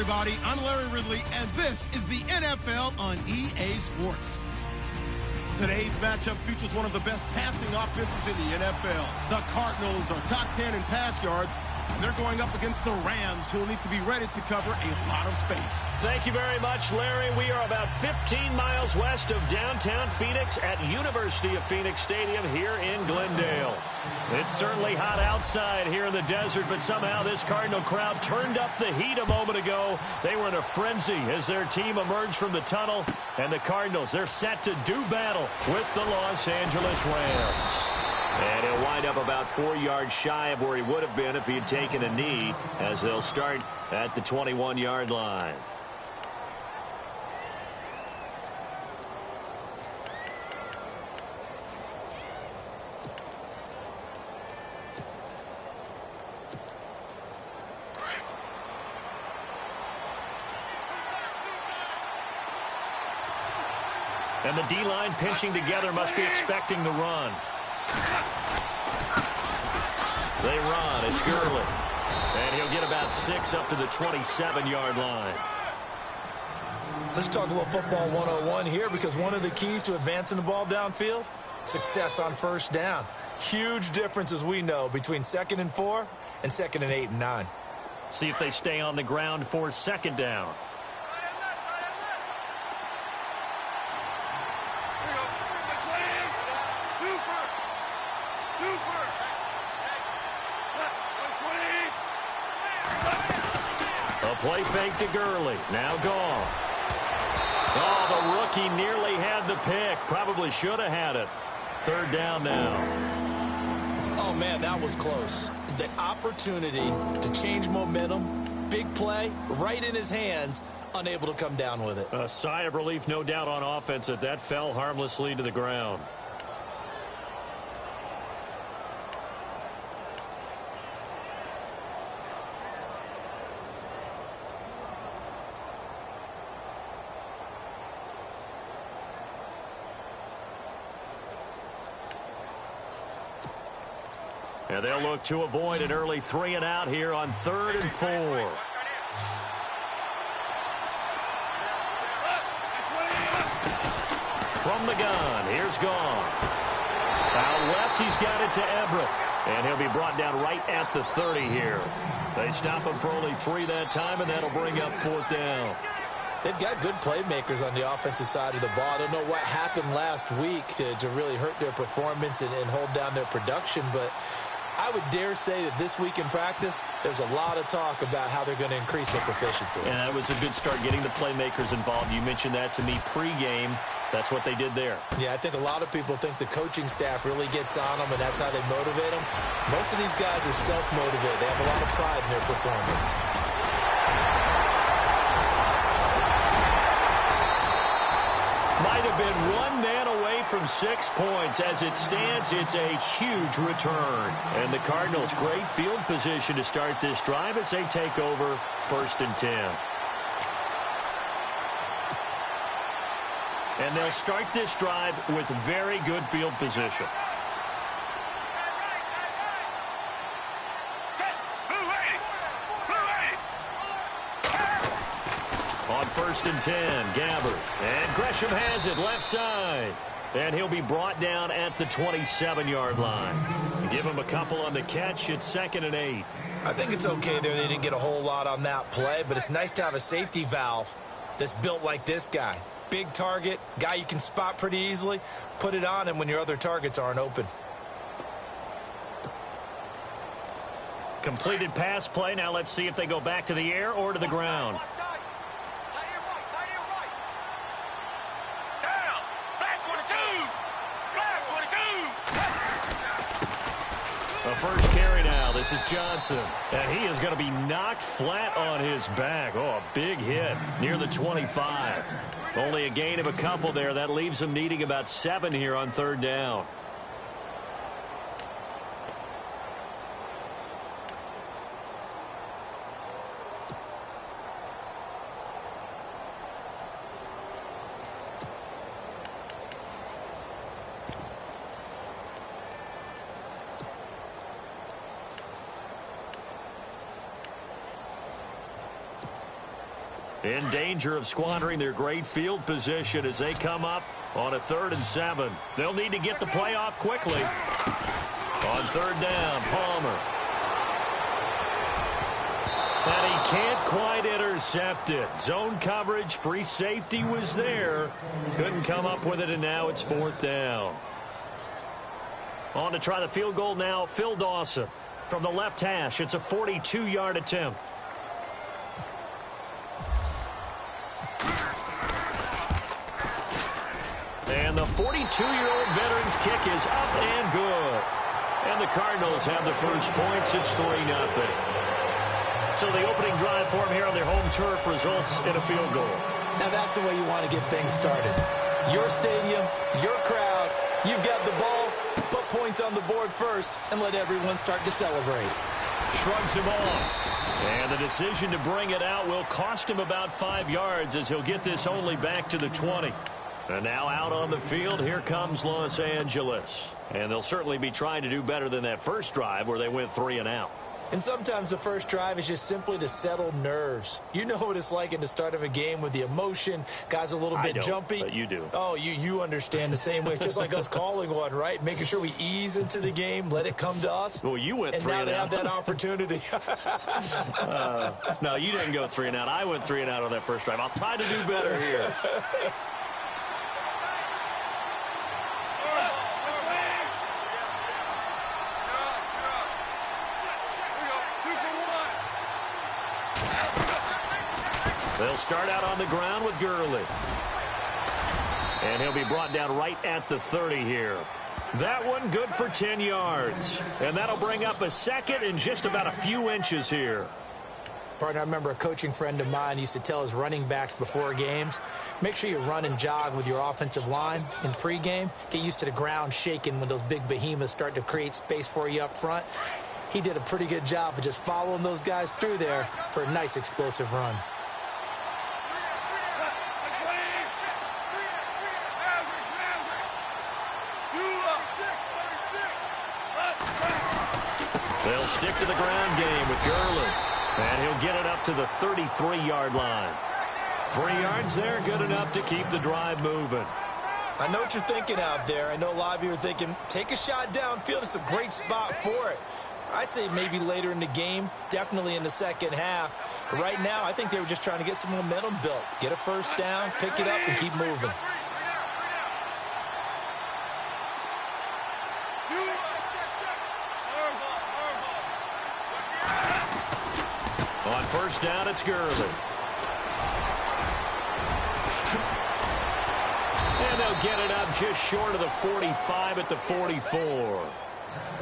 everybody. I'm Larry Ridley, and this is the NFL on EA Sports. Today's matchup features one of the best passing offenses in the NFL. The Cardinals are top 10 in pass yards, and they're going up against the Rams, who will need to be ready to cover a lot of space. Thank you very much, Larry. We are about 15 miles west of downtown Phoenix at University of Phoenix Stadium here in Glendale. It's certainly hot outside here in the desert, but somehow this Cardinal crowd turned up the heat a moment ago. They were in a frenzy as their team emerged from the tunnel, and the Cardinals, they're set to do battle with the Los Angeles Rams. And he'll wind up about 4 yards shy of where he would have been if he had taken a knee, as they'll start at the 21-yard line. And the D-line pinching together must be expecting the run. They run. It's Gurley. And he'll get about 6 up to the 27-yard line. Let's talk a little football 101 here, because one of the keys to advancing the ball downfield, success on first down. Huge difference, as we know, between 2nd and 4 and 2nd and 8 and 9. See if they stay on the ground for 2nd down. Play fake to Gurley. Now gone. Oh, the rookie nearly had the pick. Probably should have had it. 3rd down now. Oh, man, that was close. The opportunity to change momentum, big play, right in his hands, unable to come down with it. A sigh of relief, no doubt, on offense that fell harmlessly to the ground. And they'll look to avoid an early 3 and out here on 3rd and 4. From the gun, here's Gone. Out left, he's got it to Everett. And he'll be brought down right at the 30 here. They stop him for only 3 that time, and that'll bring up 4th down. They've got good playmakers on the offensive side of the ball. I don't know what happened last week to really hurt their performance and hold down their production, but I would dare say that this week in practice, there's a lot of talk about how they're going to increase their proficiency. And that was a good start, getting the playmakers involved. You mentioned that to me pregame. That's what they did there. Yeah, I think a lot of people think the coaching staff really gets on them, and that's how they motivate them. Most of these guys are self-motivated. They have a lot of pride in their performance. Might have been 1 man away from 6 points. As it stands, it's a huge return. And the Cardinals, great field position to start this drive as they take over 1st and 10. And they'll start this drive with very good field position. On 1st and 10, Gabbard. And Gresham has it left side. And he'll be brought down at the 27-yard line. Give him a couple on the catch. It's 2nd and 8. I think it's okay there. They didn't get a whole lot on that play, but it's nice to have a safety valve that's built like this guy. Big target, guy you can spot pretty easily. Put it on him when your other targets aren't open. Completed pass play. Now let's see if they go back to the air or to the ground. The first carry now. This is Johnson. And he is going to be knocked flat on his back. Oh, a big hit near the 25. Only a gain of a couple there. That leaves him needing about 7 here on 3rd down. in danger of squandering their great field position as they come up on a 3rd and 7. They'll need to get the play off quickly. On 3rd down, Palmer. And he can't quite intercept it. Zone coverage, free safety was there. Couldn't come up with it, and now it's 4th down. On to try the field goal now, Phil Dawson. From the left hash, it's a 42-yard attempt. And the 42-year-old veteran's kick is up and good. And the Cardinals have the first points. It's 3-0. So the opening drive for them here on their home turf results in a field goal. Now that's the way you want to get things started. Your stadium, your crowd, you've got the ball, put points on the board first, and let everyone start to celebrate. Shrugs him off. And the decision to bring it out will cost him about 5 yards as he'll get this only back to the 20. And now out on the field, here comes Los Angeles. And they'll certainly be trying to do better than that first drive where they went 3 and out. And sometimes the first drive is just simply to settle nerves. You know what it's like at the start of a game with the emotion. Guys a little bit jumpy. But you do. Oh, you understand the same way. It's just like us calling one, right? Making sure we ease into the game, let it come to us. Well, you went 3 and out. And now they out. have that opportunity. No, you didn't go 3 and out. I went 3 and out on that first drive. I'll try to do better here. They'll start out on the ground with Gurley. And he'll be brought down right at the 30 here. That one good for 10 yards. And that'll bring up a second and just about a few inches here. Partner, I remember a coaching friend of mine used to tell his running backs before games, make sure you run and jog with your offensive line in pregame. Get used to the ground shaking when those big behemoths start to create space for you up front. He did a pretty good job of just following those guys through there for a nice explosive run. They'll stick to the ground game with Gurley. And he'll get it up to the 33-yard line. 3 yards there, good enough to keep the drive moving. I know what you're thinking out there. I know a lot of you are thinking, take a shot downfield. It's a great spot for it. I'd say maybe later in the game, definitely in the second half. But right now, I think they were just trying to get some momentum built. Get a first down, pick it up, and keep moving. On first down, it's Gurley. And they'll get it up just short of the 45 at the 44.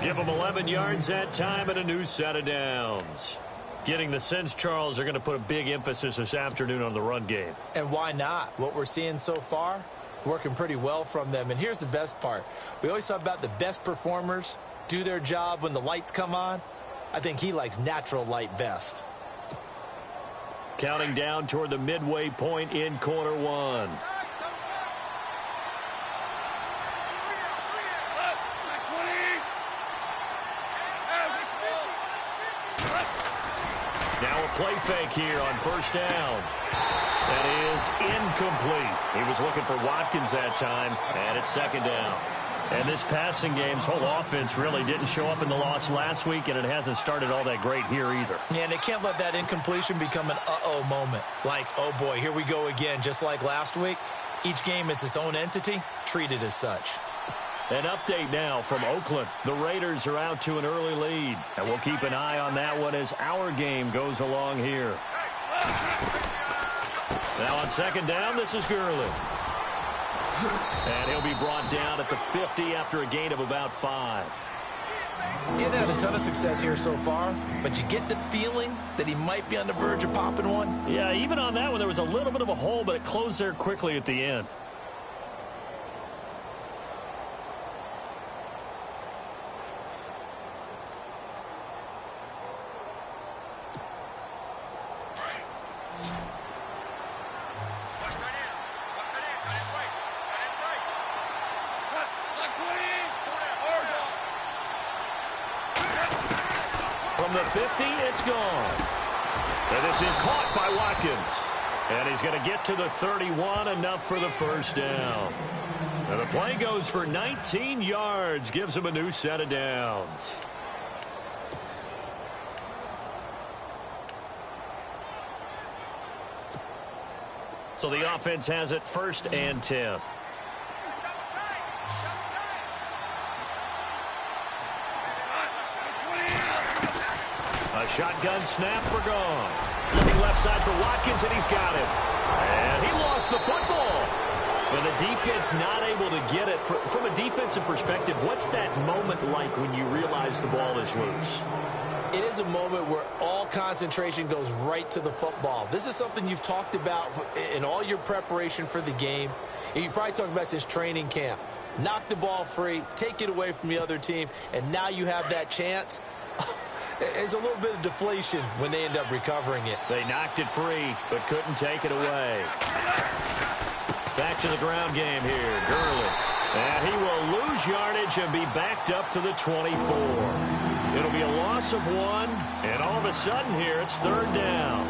Give them 11 yards that time and a new set of downs. Getting the sense, Charles, they're going to put a big emphasis this afternoon on the run game. And why not? What we're seeing so far, it's working pretty well from them. And here's the best part. We always talk about the best performers do their job when the lights come on. I think he likes natural light best. Counting down toward the midway point in quarter one. Now a play fake here on first down. That is incomplete. He was looking for Watkins that time, and it's second down. And this passing game's whole offense really didn't show up in the loss last week, and it hasn't started all that great here either. Yeah, and they can't let that incompletion become an uh-oh moment. Like, oh boy, here we go again, just like last week. Each game is its own entity, treated as such. An update now from Oakland. The Raiders are out to an early lead, and we'll keep an eye on that one as our game goes along here. Now on second down, this is Gurley. And he'll be brought down at the 50 after a gain of about 5. He hasn't had a ton of success here so far, but you get the feeling that he might be on the verge of popping one. Yeah, even on that one, there was a little bit of a hole, but it closed there quickly at the end. From the 50, it's gone. And this is caught by Watkins. And he's going to get to the 31, enough for the first down. And the play goes for 19 yards, gives him a new set of downs. So the offense has it 1st and 10. A shotgun snap for Gone. Looking left side for Watkins, and he's got it. And he lost the football. But the defense not able to get it. From a defensive perspective, what's that moment like when you realize the ball is loose? It is a moment where all concentration goes right to the football. This is something you've talked about in all your preparation for the game. And you probably talked about since training camp. Knock the ball free, take it away from the other team, and now you have that chance. It's a little bit of deflation when they end up recovering it. They knocked it free, but couldn't take it away. Back to the ground game here. Gurley. And he will lose yardage and be backed up to the 24. It'll be a loss of 1, and all of a sudden here, it's 3rd down.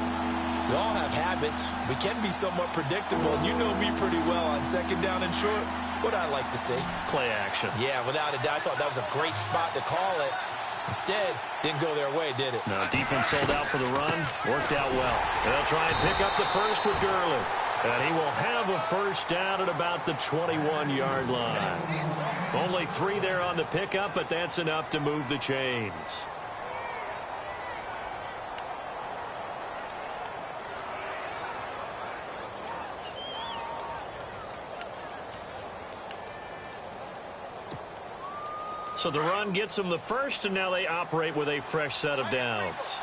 We all have habits. We can be somewhat predictable, and you know me pretty well on 2nd down and short. What I like to see. Play action. Yeah, without a doubt. I thought that was a great spot to call it. Instead, didn't go their way, did it? No, defense sold out for the run. Worked out well. They'll try and pick up the first with Gurley. And he will have a first down at about the 21-yard line. Only 3 there on the pickup, but that's enough to move the chains. So the run gets them the first, and now they operate with a fresh set of downs.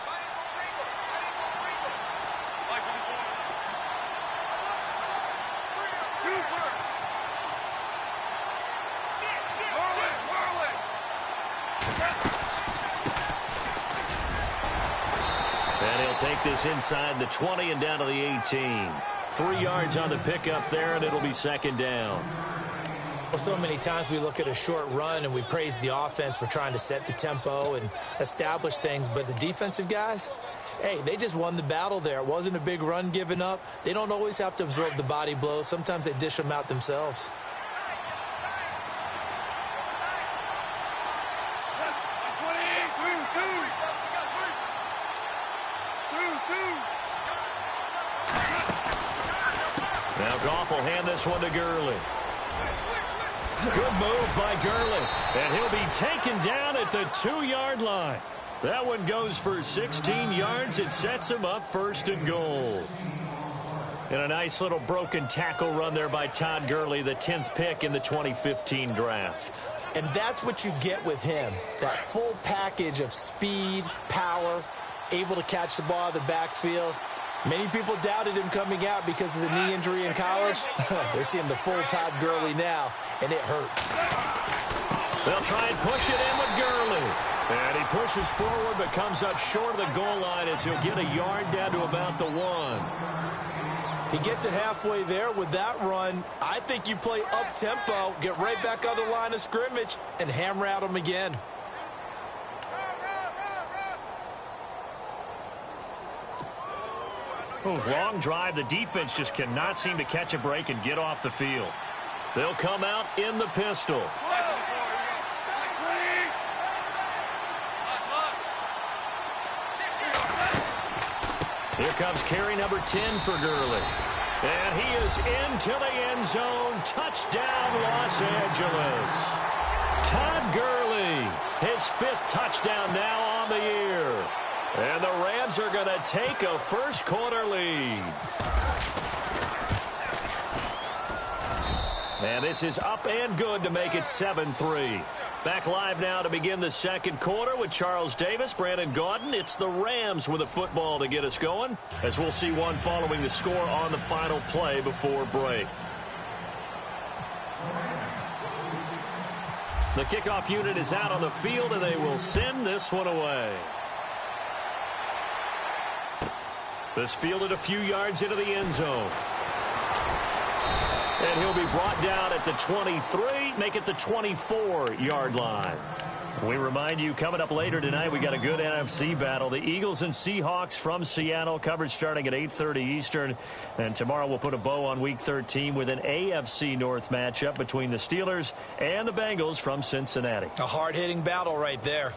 And he'll take this inside the 20 and down to the 18. 3 yards on the pickup there, and it'll be 2nd down. Well, so many times we look at a short run and we praise the offense for trying to set the tempo and establish things, but the defensive guys, hey, they just won the battle there. It wasn't a big run given up. They don't always have to absorb the body blows. Sometimes they dish them out themselves. Now Goff will hand this one to Gurley. Good move by Gurley. And he'll be taken down at the 2-yard line. That one goes for 16 yards. It sets him up 1st and goal. And a nice little broken tackle run there by Todd Gurley, the 10th pick in the 2015 draft. And that's what you get with him, that full package of speed, power, able to catch the ball out of the backfield. Many people doubted him coming out because of the knee injury in college. They're seeing the full Todd Gurley now, and it hurts. They'll try and push it in with Gurley. And he pushes forward but comes up short of the goal line as he'll get a yard down to about the 1. He gets it halfway there with that run. I think you play up-tempo, get right back on the line of scrimmage, and hammer at him again. Long drive. The defense just cannot seem to catch a break and get off the field. They'll come out in the pistol. Here comes carry number 10 for Gurley. And he is into the end zone. Touchdown, Los Angeles. Todd Gurley, his 5th touchdown now on the year. And the Rams are going to take a first-quarter lead. And this is up and good to make it 7-3. Back live now to begin the 2nd quarter with Charles Davis, Brandon Gaudin. It's the Rams with a football to get us going, as we'll see one following the score on the final play before break. The kickoff unit is out on the field, and they will send this one away. This fielded a few yards into the end zone. And he'll be brought down at the 23, make it the 24-yard line. We remind you, coming up later tonight, we got a good NFC battle. The Eagles and Seahawks from Seattle, coverage starting at 8:30 Eastern. And tomorrow we'll put a bow on Week 13 with an AFC North matchup between the Steelers and the Bengals from Cincinnati. A hard-hitting battle right there.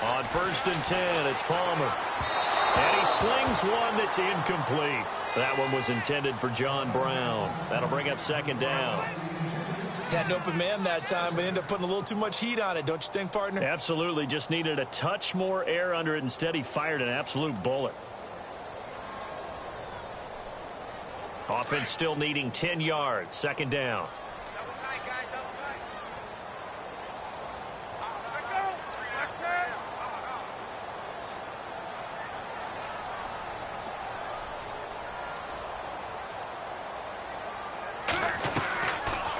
On 1st and 10, it's Palmer. And he slings one that's incomplete. That one was intended for John Brown. That'll bring up 2nd down. Had an open man that time, but ended up putting a little too much heat on it, don't you think, partner? Absolutely. Just needed a touch more air under it. Instead, he fired an absolute bullet. Offense still needing 10 yards. 2nd down.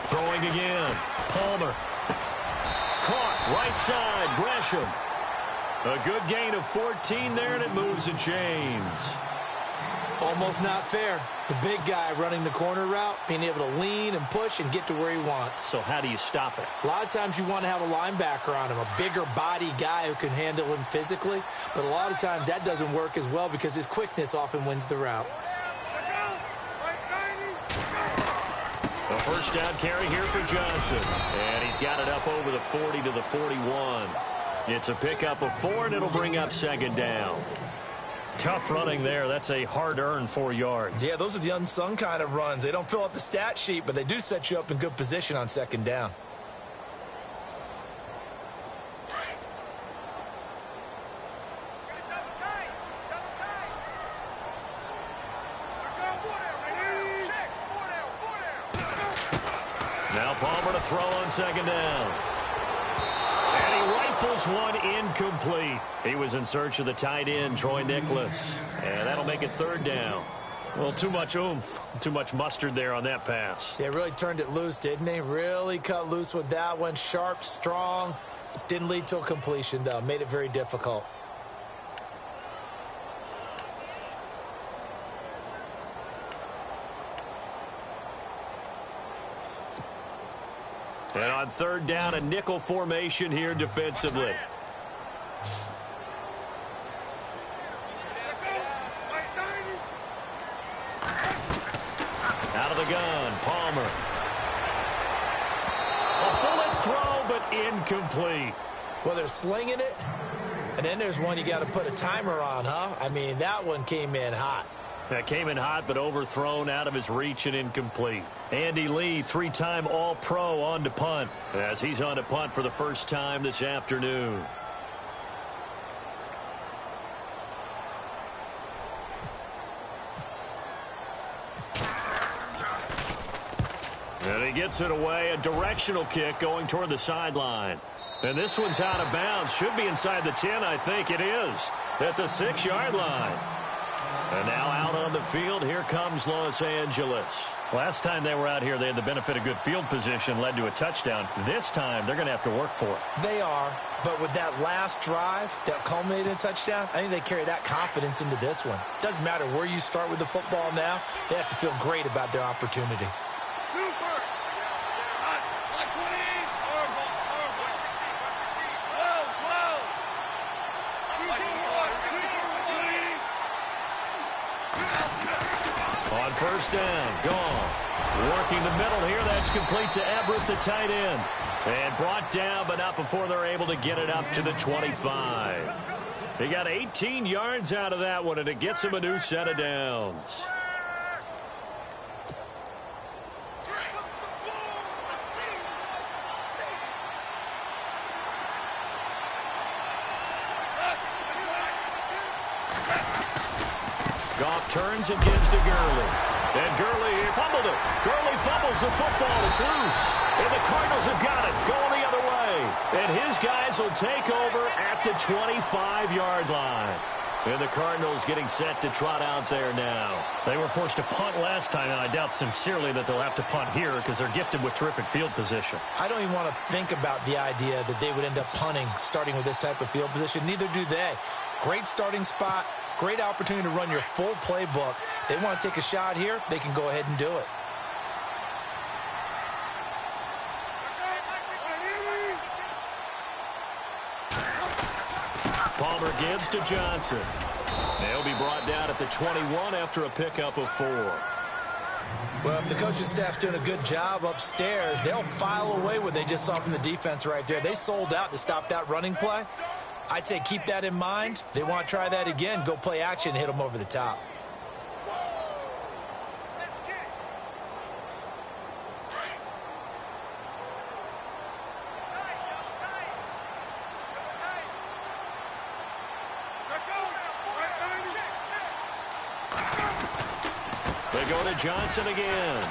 Throwing again. Palmer. Caught. Right side. Gresham. A good gain of 14 there, and it moves and chains. Almost not fair. The big guy running the corner route, being able to lean and push and get to where he wants. So how do you stop it? A lot of times you want to have a linebacker on him, a bigger body guy who can handle him physically. But a lot of times that doesn't work as well because his quickness often wins the route. A 1st down carry here for Johnson. And he's got it up over the 40 to the 41. It's a pickup of 4, and it'll bring up 2nd down. Tough running there. That's a hard-earned 4 yards. Yeah, those are the unsung kind of runs. They don't fill up the stat sheet, but they do set you up in good position on 2nd down. Now Palmer to throw on 2nd down. And he rifles one incomplete. He was in search of the tight end, Troy Nicholas. And that'll make it 3rd down. Well, too much oomph, too much mustard there on that pass. They really turned it loose, didn't they? Really cut loose with that one. Sharp, strong. Didn't lead to a completion, though. Made it very difficult. And on 3rd down, a nickel formation here defensively. Out of the gun, Palmer. A bullet throw, but incomplete. Well, they're slinging it, and then there's one you got to put a timer on, huh? I mean, that one came in hot. That came in hot, but overthrown, out of his reach and incomplete. Andy Lee, 3-time All-Pro, on to punt, as he's on to punt for the first time this afternoon. And he gets it away, a directional kick going toward the sideline. And this one's out of bounds. Should be inside the 10, I think it is, at the 6-yard line. And now out on the field, here comes Los Angeles. Last time they were out here, they had the benefit of good field position, led to a touchdown. This time, they're going to have to work for it. They are, but with that last drive that culminated in a touchdown, I think they carry that confidence into this one. Doesn't matter where you start with the football now, they have to feel great about their opportunity. On 1st down, gone. Working the middle here, that's complete to Everett, the tight end. And brought down, but not before they're able to get it up to the 25. They got 18 yards out of that one, and it gets him a new set of downs. Goff turns and gives to Gurley. And Gurley fumbled it. Gurley fumbles the football. It's loose. And the Cardinals have got it. Going the other way. And his guys will take over at the 25-yard line. And the Cardinals getting set to trot out there now. They were forced to punt last time, and I doubt sincerely that they'll have to punt here because they're gifted with terrific field position. I don't even want to think about the idea that they would end up punting starting with this type of field position. Neither do they. Great starting spot, great opportunity to run your full playbook. They want to take a shot here, they can go ahead and do it. Palmer gives to Johnson. They'll be brought down at the 21 after a pickup of 4. Well, if the coaching staff's doing a good job upstairs, they'll file away what they just saw from the defense right there. They sold out to stop that running play. I'd say keep that in mind. They want to try that again, go play action, hit them over the top. They go to Johnson again.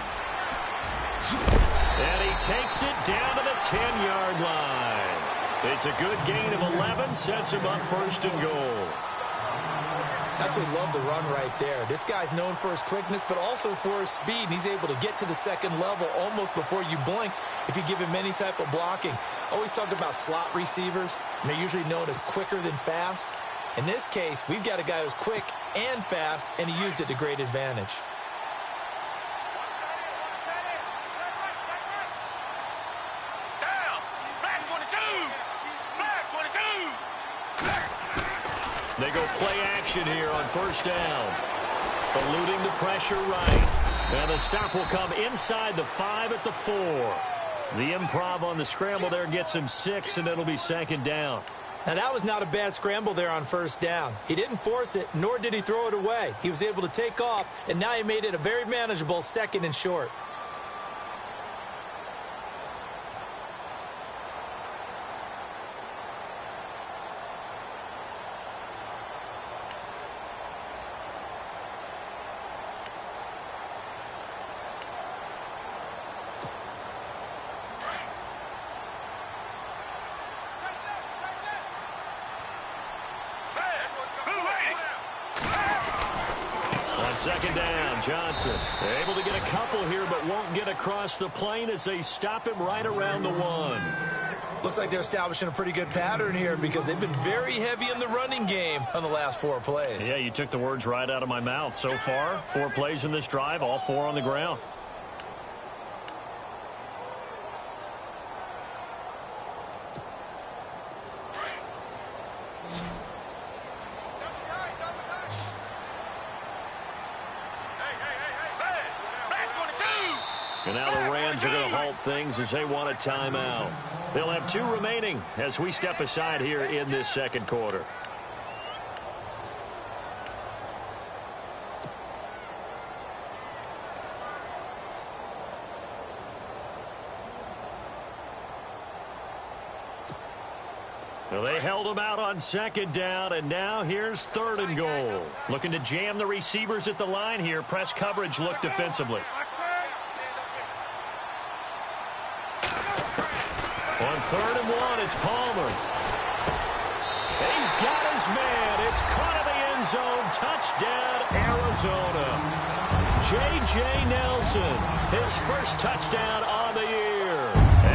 And he takes it down to the 10-yard line. It's a good gain of 11, sets him up first and goal. Absolutely love the run right there. This guy's known for his quickness, but also for his speed. And he's able to get to the second level almost before you blink if you give him any type of blocking. Always talk about slot receivers, and they're usually known as quicker than fast. In this case, we've got a guy who's quick and fast, and he used it to great advantage. They go play action here on first down. Eluding the pressure right. And the stop will come inside the 5 at the 4. The improv on the scramble there gets him 6, and it'll be second down. Now, that was not a bad scramble there on first down. He didn't force it, nor did he throw it away. He was able to take off, and now he made it a very manageable second and short. Second down, Johnson. They're able to get a couple here, but won't get across the plane as they stop him right around the 1. Looks like they're establishing a pretty good pattern here because they've been very heavy in the running game on the last 4 plays. Yeah, you took the words right out of my mouth. So far, 4 plays in this drive, all 4 on the ground. And now the Rams are going to halt things as they want a timeout. They'll have 2 remaining as we step aside here in this second quarter. Well, they held them out on second down, and now here's 3rd and goal. Looking to jam the receivers at the line here. Press coverage look defensively. On 3rd and 1, it's Palmer. He's got his man. It's caught in the end zone. Touchdown, Arizona. J.J. Nelson, his first touchdown on the year.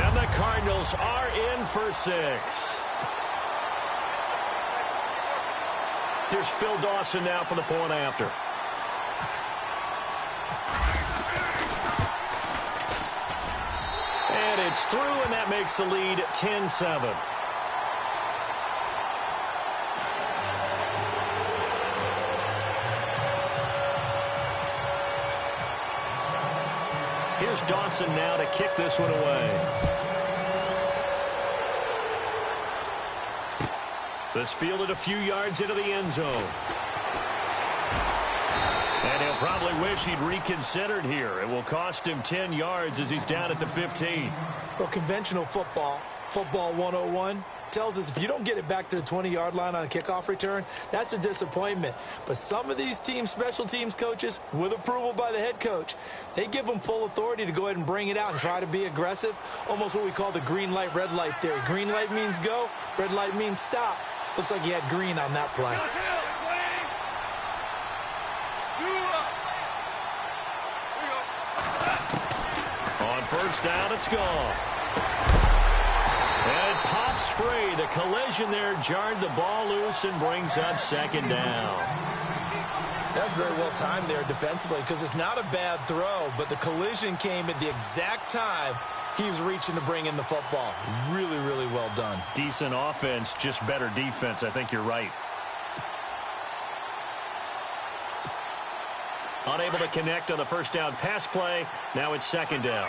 And the Cardinals are in for 6. Here's Phil Dawson now for the point after. And it's through, and that makes the lead 10-7. Here's Dawson now to kick this one away. This fielded a few yards into the end zone. And he'll probably wish he'd reconsidered here. It will cost him 10 yards as he's down at the 15. Well, conventional football 101, tells us if you don't get it back to the 20-yard line on a kickoff return, that's a disappointment. But some of these teams, special teams coaches, with approval by the head coach, they give them full authority to go ahead and bring it out and try to be aggressive. Almost what we call the green light, red light theory. Green light means go, red light means stop. Looks like he had green on that play. first down. It's gone. And it pops free. The collision there jarred the ball loose and brings up second down. That's very well timed there defensively because it's not a bad throw, but the collision came at the exact time he was reaching to bring in the football. Really, really well done. Decent offense, just better defense. I think you're right. Unable to connect on the first down pass play. Now it's second down.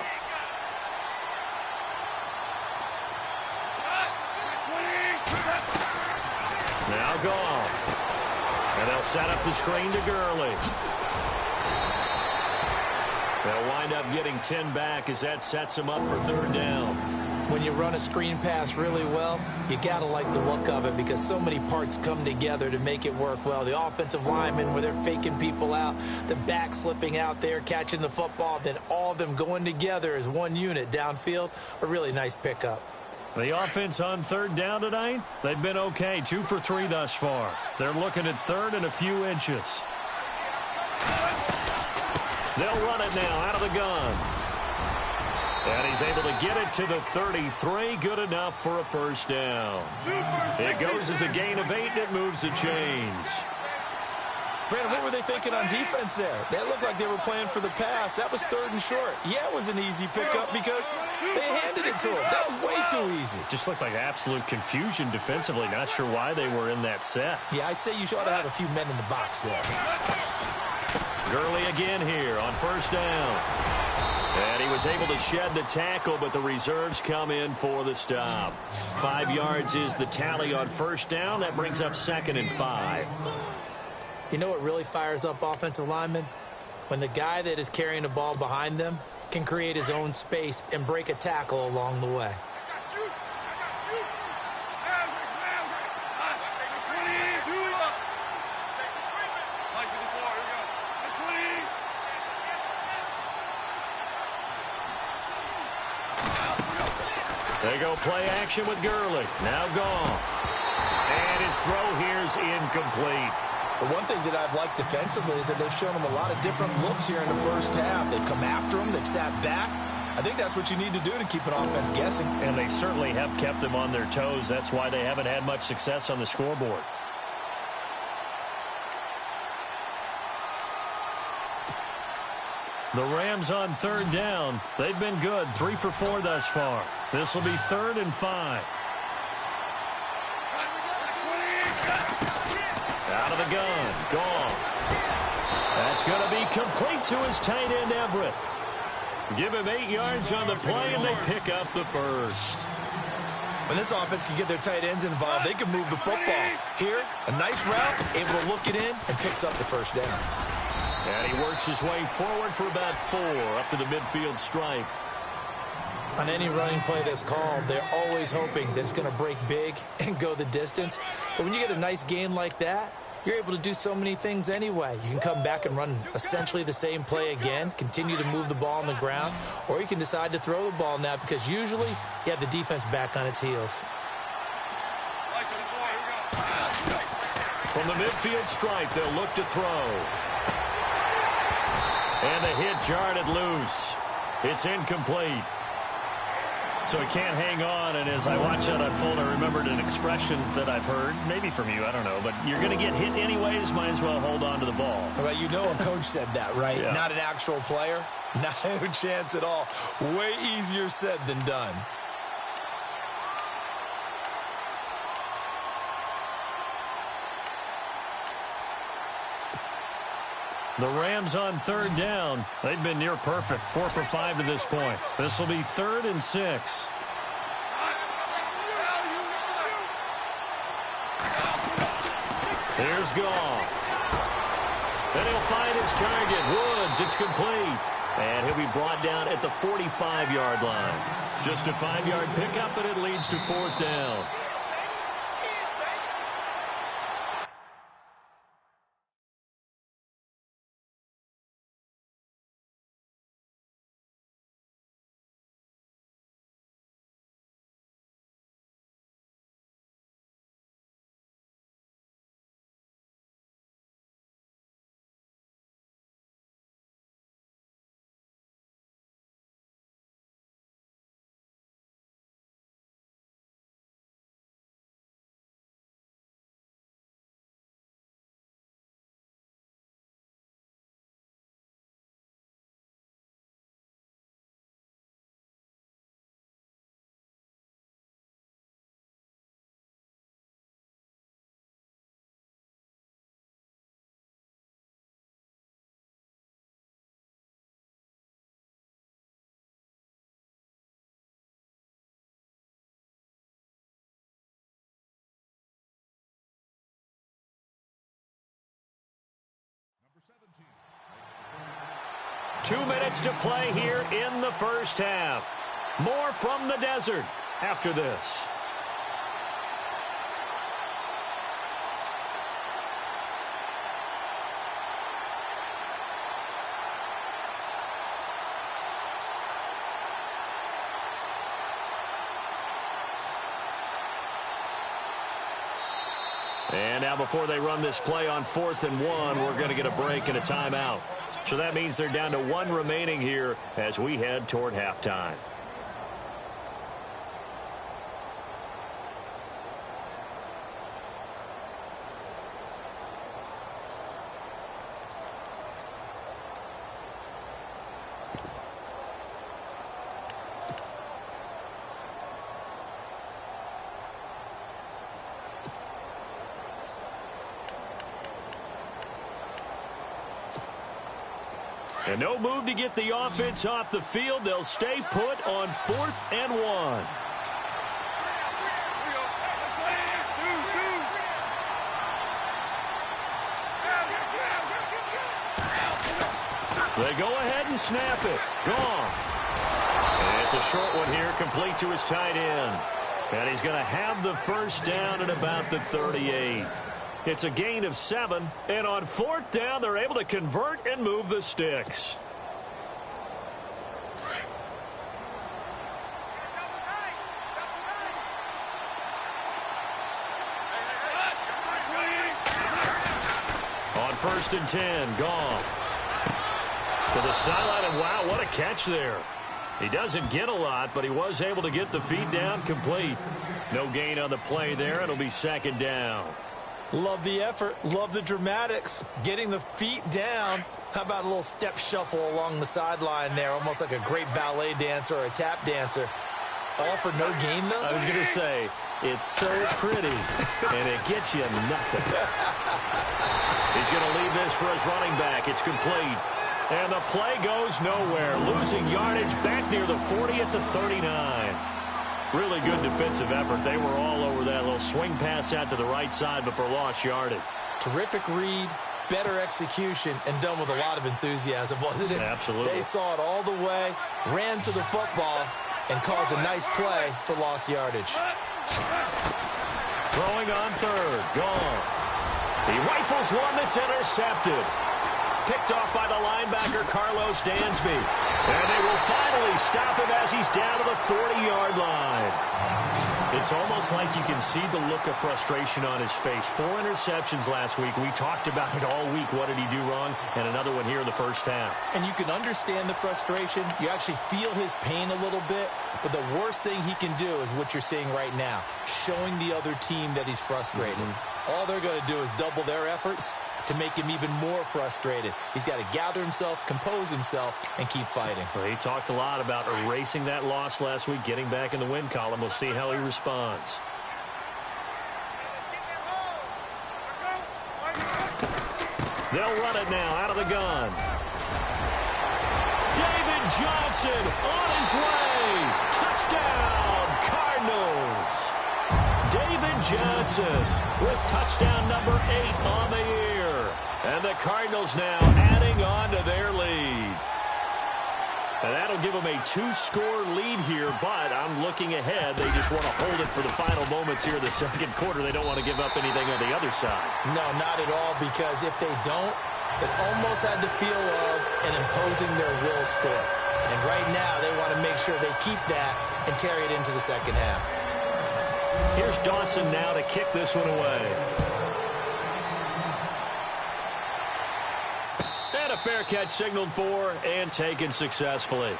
Now gone. And they'll set up the screen to Gurley. They'll wind up getting 10 back as that sets them up for third down. When you run a screen pass really well, you got to like the look of it because so many parts come together to make it work well. The offensive linemen, where they're faking people out, the back slipping out there, catching the football, then all of them going together as one unit downfield, a really nice pickup. The offense on third down tonight, they've been okay. 2 for 3 thus far. They're looking at third and a few inches. They'll run it now out of the gun. And he's able to get it to the 33. Good enough for a first down. It goes as a gain of 8, and it moves the chains. Brandon, what were they thinking on defense there? They looked like they were playing for the pass. That was third and short. Yeah, it was an easy pickup because they handed it to him. That was way too easy. Just looked like absolute confusion defensively. Not sure why they were in that set. Yeah, I'd say you ought to have a few men in the box there. Gurley again here on first down. And he was able to shed the tackle, but the reserves come in for the stop. 5 yards is the tally on first down. That brings up second and 5. You know what really fires up offensive linemen? When the guy that is carrying the ball behind them can create his own space and break a tackle along the way. They go play action with Gurley. Now gone. And his throw here's incomplete. The one thing that I've liked defensively is that they've shown him a lot of different looks here in the first half. They've come after him. They've sat back. I think that's what you need to do to keep an offense guessing. And they certainly have kept them on their toes. That's why they haven't had much success on the scoreboard. The Rams on third down. They've been good. 3 for 4 thus far. This will be third and 5. Out of the gun. Gone. That's going to be complete to his tight end, Everett. Give him 8 yards on the play, and they pick up the first. When this offense can get their tight ends involved, they can move the football. Here, a nice route, able to look it in, and picks up the first down. And he works his way forward for about 4 up to the midfield stripe. On any running play that's called, they're always hoping that it's going to break big and go the distance. But when you get a nice gain like that, you're able to do so many things anyway. You can come back and run essentially the same play again, continue to move the ball on the ground, or you can decide to throw the ball now because usually you have the defense back on its heels. From the midfield stripe, they'll look to throw. And the hit jarred it loose. It's incomplete. So he can't hang on, and as I watch that unfold, I remembered an expression that I've heard, maybe from you, I don't know, but you're going to get hit anyways, might as well hold on to the ball. Well, you know a coach said that, right? Yeah. Not an actual player. No chance at all. Way easier said than done. The Rams on third down. They've been near perfect. 4 for 5 to this point. This will be third and 6. Here's Goff. Then he'll find his target. Woods, it's complete. And he'll be brought down at the 45-yard line. Just a 5-yard pickup, and it leads to fourth down. 2 minutes to play here in the first half. More from the desert after this. And now before they run this play on 4th and 1, we're going to get a break and a timeout. So that means they're down to 1 remaining here as we head toward halftime. And no move to get the offense off the field. They'll stay put on 4th and 1. They go ahead and snap it. Gone. And it's a short one here, complete to his tight end. And he's going to have the first down at about the 38. It's a gain of 7, and on 4th down, they're able to convert and move the sticks. On 1st and 10, Goff. To the sideline, and wow, what a catch there. He doesn't get a lot, but he was able to get the feet down complete. No gain on the play there. It'll be 2nd down. Love the effort. Love the dramatics. Getting the feet down. How about a little step shuffle along the sideline there, almost like a great ballet dancer or a tap dancer. All for no gain, though? I was going to say, it's so pretty, and it gets you nothing. He's going to leave this for his running back. It's complete. And the play goes nowhere. Losing yardage back near the 40 at the 39. Really good defensive effort. They were all over that little swing pass out to the right side before lost yardage. Terrific read, better execution, and done with a lot of enthusiasm, wasn't it? Absolutely. They saw it all the way, ran to the football, and caused a nice play for lost yardage. Throwing on 3rd. Gone. He rifles one that's intercepted. Picked off by the linebacker, Carlos Dansby. And they will finally stop him as he's down to the 40-yard line. It's almost like you can see the look of frustration on his face. 4 interceptions last week. We talked about it all week. What did he do wrong? And another one here in the first half. And you can understand the frustration. You actually feel his pain a little bit. But the worst thing he can do is what you're seeing right now, showing the other team that he's frustrated. All they're going to do is double their efforts to make him even more frustrated. He's got to gather himself, compose himself, and keep fighting. Well, he talked a lot about erasing that loss last week, getting back in the win column. We'll see how he responds. They'll run it now out of the gun. David Johnson on his way. Touchdown, Cardinals. David Johnson with touchdown number 8 on the year. And the Cardinals now adding on to their lead. And that'll give them a 2-score lead here, but I'm looking ahead. They just want to hold it for the final moments here in the second quarter. They don't want to give up anything on the other side. No, not at all, because if they don't, it almost had the feel of an imposing their will score. And right now, they want to make sure they keep that and carry it into the second half. Here's Dawson now to kick this one away. And a fair catch signaled for and taken successfully.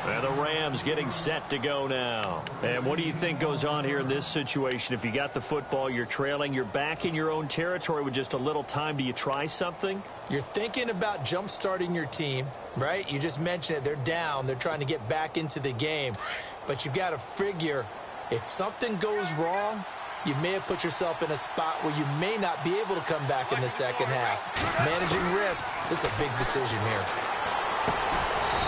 And the Rams getting set to go now. And what do you think goes on here in this situation? If you got the football, you're trailing, you're back in your own territory with just a little time. Do you try something? You're thinking about jump-starting your team, right? You just mentioned it. They're down. They're trying to get back into the game. But you've got to figure, if something goes wrong, you may have put yourself in a spot where you may not be able to come back in the second half. Managing risk, this is a big decision here.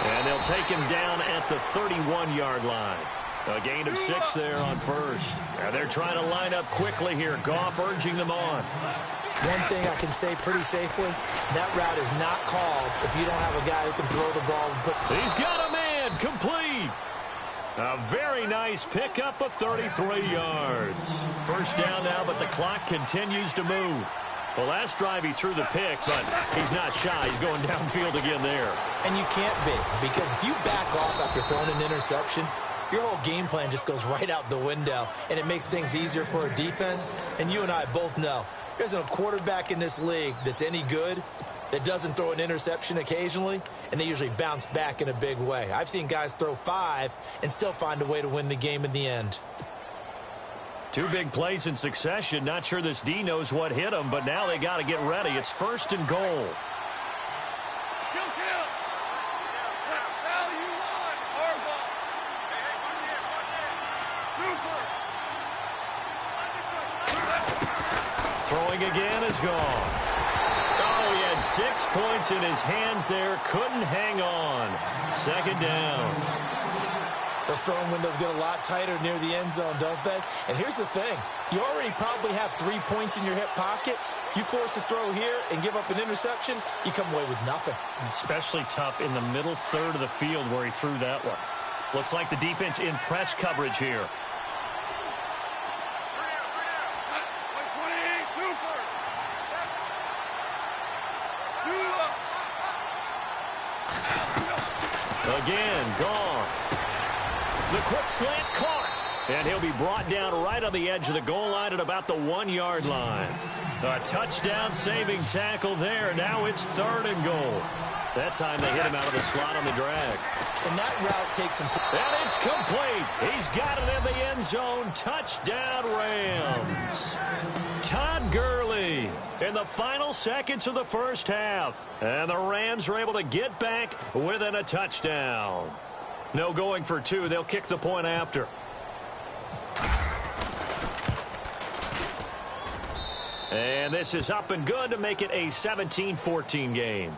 And they'll take him down at the 31-yard line. A gain of 6 there on first. And they're trying to line up quickly here. Goff urging them on. One thing I can say pretty safely, that route is not called if you don't have a guy who can throw the ball. He's got a man, complete. A very nice pickup of 33 yards. First down now, but the clock continues to move. Well, last drive he threw the pick, but he's not shy. He's going downfield again there. And you can't be, because if you back off after throwing an interception, your whole game plan just goes right out the window, and it makes things easier for a defense. And you and I both know there's a quarterback in this league that's any good that doesn't throw an interception occasionally, and they usually bounce back in a big way. I've seen guys throw 5 and still find a way to win the game in the end. 2 big plays in succession. Not sure this D knows what hit him, but now they got to get ready. It's 1st and goal. Throwing again is gone. Oh, he had 6 points in his hands there. Couldn't hang on. 2nd down. Those throwing windows get a lot tighter near the end zone, don't they? And here's the thing. You already probably have 3 points in your hip pocket. You force a throw here and give up an interception, you come away with nothing. Especially tough in the middle third of the field where he threw that one. Looks like the defense in press coverage here. Again, gone. The quick slant caught. And he'll be brought down right on the edge of the goal line at about the 1-yard line. A touchdown-saving tackle there. Now it's 3rd and goal. That time they hit him out of the slot on the drag. And that route takes him. And it's complete. He's got it in the end zone. Touchdown, Rams. Todd Gurley in the final seconds of the first half. And the Rams are able to get back within a touchdown. No going for 2. They'll kick the point after. And this is up and good to make it a 17-14 game.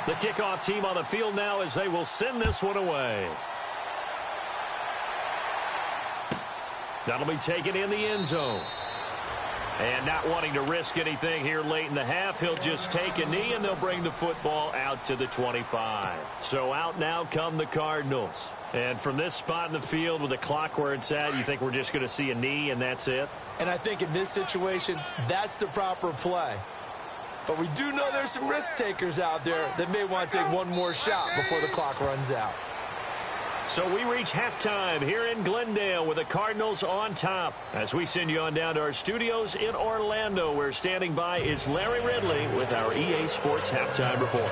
The kickoff team on the field now as they will send this one away. That'll be taken in the end zone. And not wanting to risk anything here late in the half, he'll just take a knee and they'll bring the football out to the 25. So out now come the Cardinals. And from this spot in the field with the clock where it's at, you think we're just going to see a knee and that's it? And I think in this situation, that's the proper play. But we do know there's some risk takers out there that may want to take one more shot before the clock runs out. So we reach halftime here in Glendale with the Cardinals on top. As we send you on down to our studios in Orlando, where standing by is Larry Ridley with our EA Sports Halftime Report.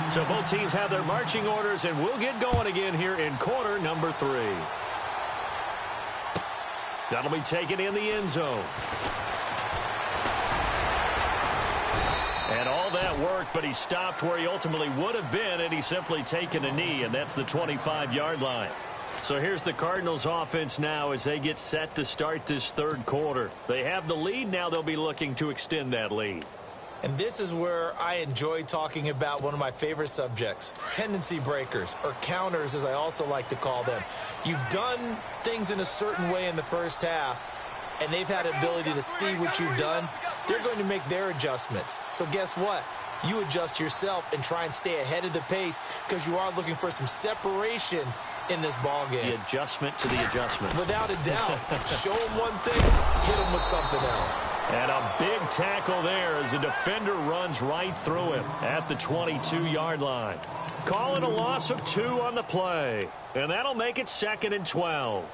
So both teams have their marching orders, and we'll get going again here in quarter number 3. That'll be taken in the end zone. And all that worked, but he stopped where he ultimately would have been, and he's simply taken a knee, and that's the 25-yard line. So here's the Cardinals offense now as they get set to start this third quarter. They have the lead. Now they'll be looking to extend that lead. And this is where I enjoy talking about one of my favorite subjects, tendency breakers, or counters as I also like to call them. You've done things in a certain way in the first half, and they've had the ability to see what you've done. They're going to make their adjustments. So guess what? You adjust yourself and try and stay ahead of the pace because you are looking for some separation in this ball game. The adjustment to the adjustment. Without a doubt. Show them one thing, hit them with something else. And a big tackle there as the defender runs right through him at the 22-yard line. Calling a loss of 2 on the play. And that'll make it 2nd and 12.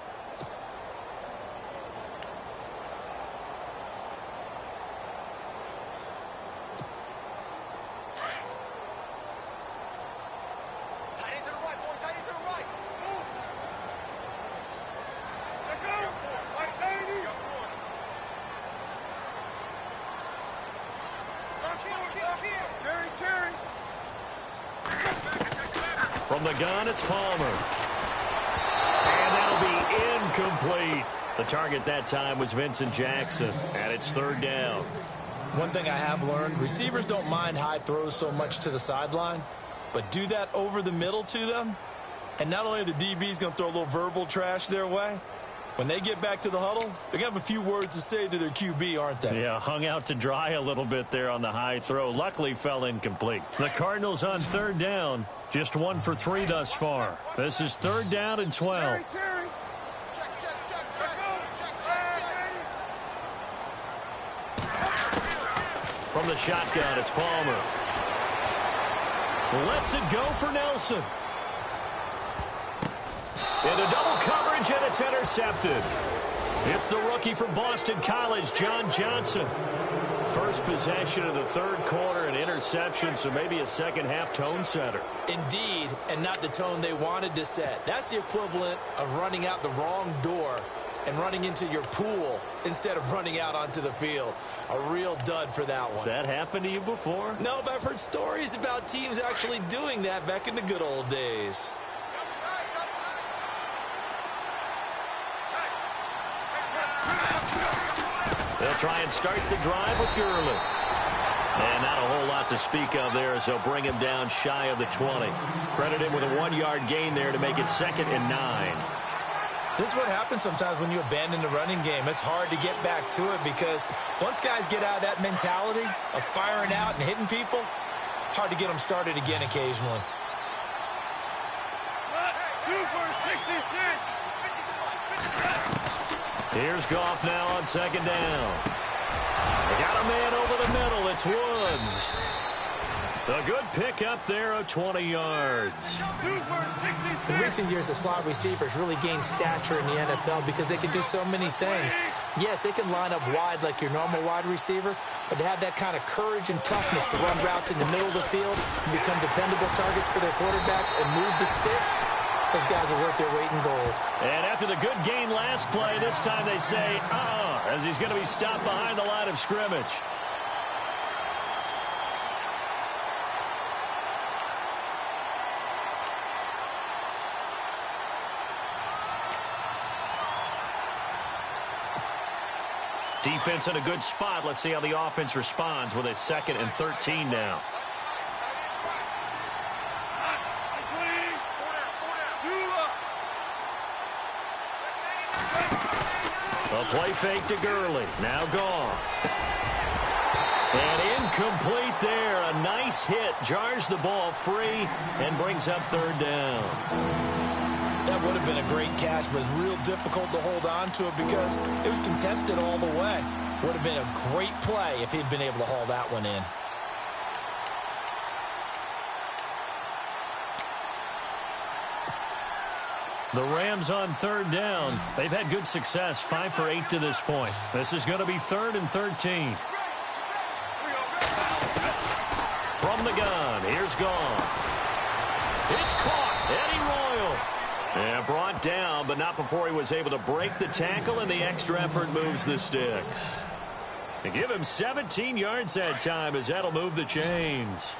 From the gun, it's Palmer. And that'll be incomplete. The target that time was Vincent Jackson, and it's third down. One thing I have learned, receivers don't mind high throws so much to the sideline, but do that over the middle to them, and not only are the DBs going to throw a little verbal trash their way, when they get back to the huddle, they're going to have a few words to say to their QB, aren't they? Yeah, hung out to dry a little bit there on the high throw. Luckily fell incomplete. The Cardinals on third down, just 1 for 3 thus far. This is third down and 12. From the shotgun, it's Palmer. Lets it go for Nelson. Into double coverage, and it's intercepted. It's the rookie from Boston College, John Johnson. First possession of the third quarter, an interception, so maybe a second-half tone setter. Indeed, and not the tone they wanted to set. That's the equivalent of running out the wrong door and running into your pool instead of running out onto the field. A real dud for that one. Has that happened to you before? No, but I've heard stories about teams actually doing that back in the good old days. They'll try and start the drive with Gurley. And not a whole lot to speak of there as they'll bring him down shy of the 20. Credit him with a 1-yard gain there to make it 2nd and 9. This is what happens sometimes when you abandon the running game. It's hard to get back to it because once guys get out of that mentality of firing out and hitting people, hard to get them started again occasionally. Here's Goff now on 2nd down. They got a man over the middle. It's Woods. A good pickup there of 20 yards. In recent years, the slot receivers really gained stature in the NFL because they can do so many things. Yes, they can line up wide like your normal wide receiver, but to have that kind of courage and toughness to run routes in the middle of the field and become dependable targets for their quarterbacks and move the sticks, those guys are worth their weight in gold. And after the good gain last play, this time they say, as he's going to be stopped behind the line of scrimmage. Defense in a good spot. Let's see how the offense responds with a 2nd and 13 now. A play fake to Gurley. Now gone. And incomplete there. A nice hit. Jars the ball free and brings up third down. That would have been a great catch, but it's real difficult to hold on to it because it was contested all the way. Would have been a great play if he'd been able to haul that one in. The Rams on third down. They've had good success, 5 for 8 to this point. This is going to be 3rd and 13. From the gun, here's Goff. It's caught. Eddie Royal. And brought down, but not before he was able to break the tackle, and the extra effort moves the sticks. They give him 17 yards that time as that'll move the chains.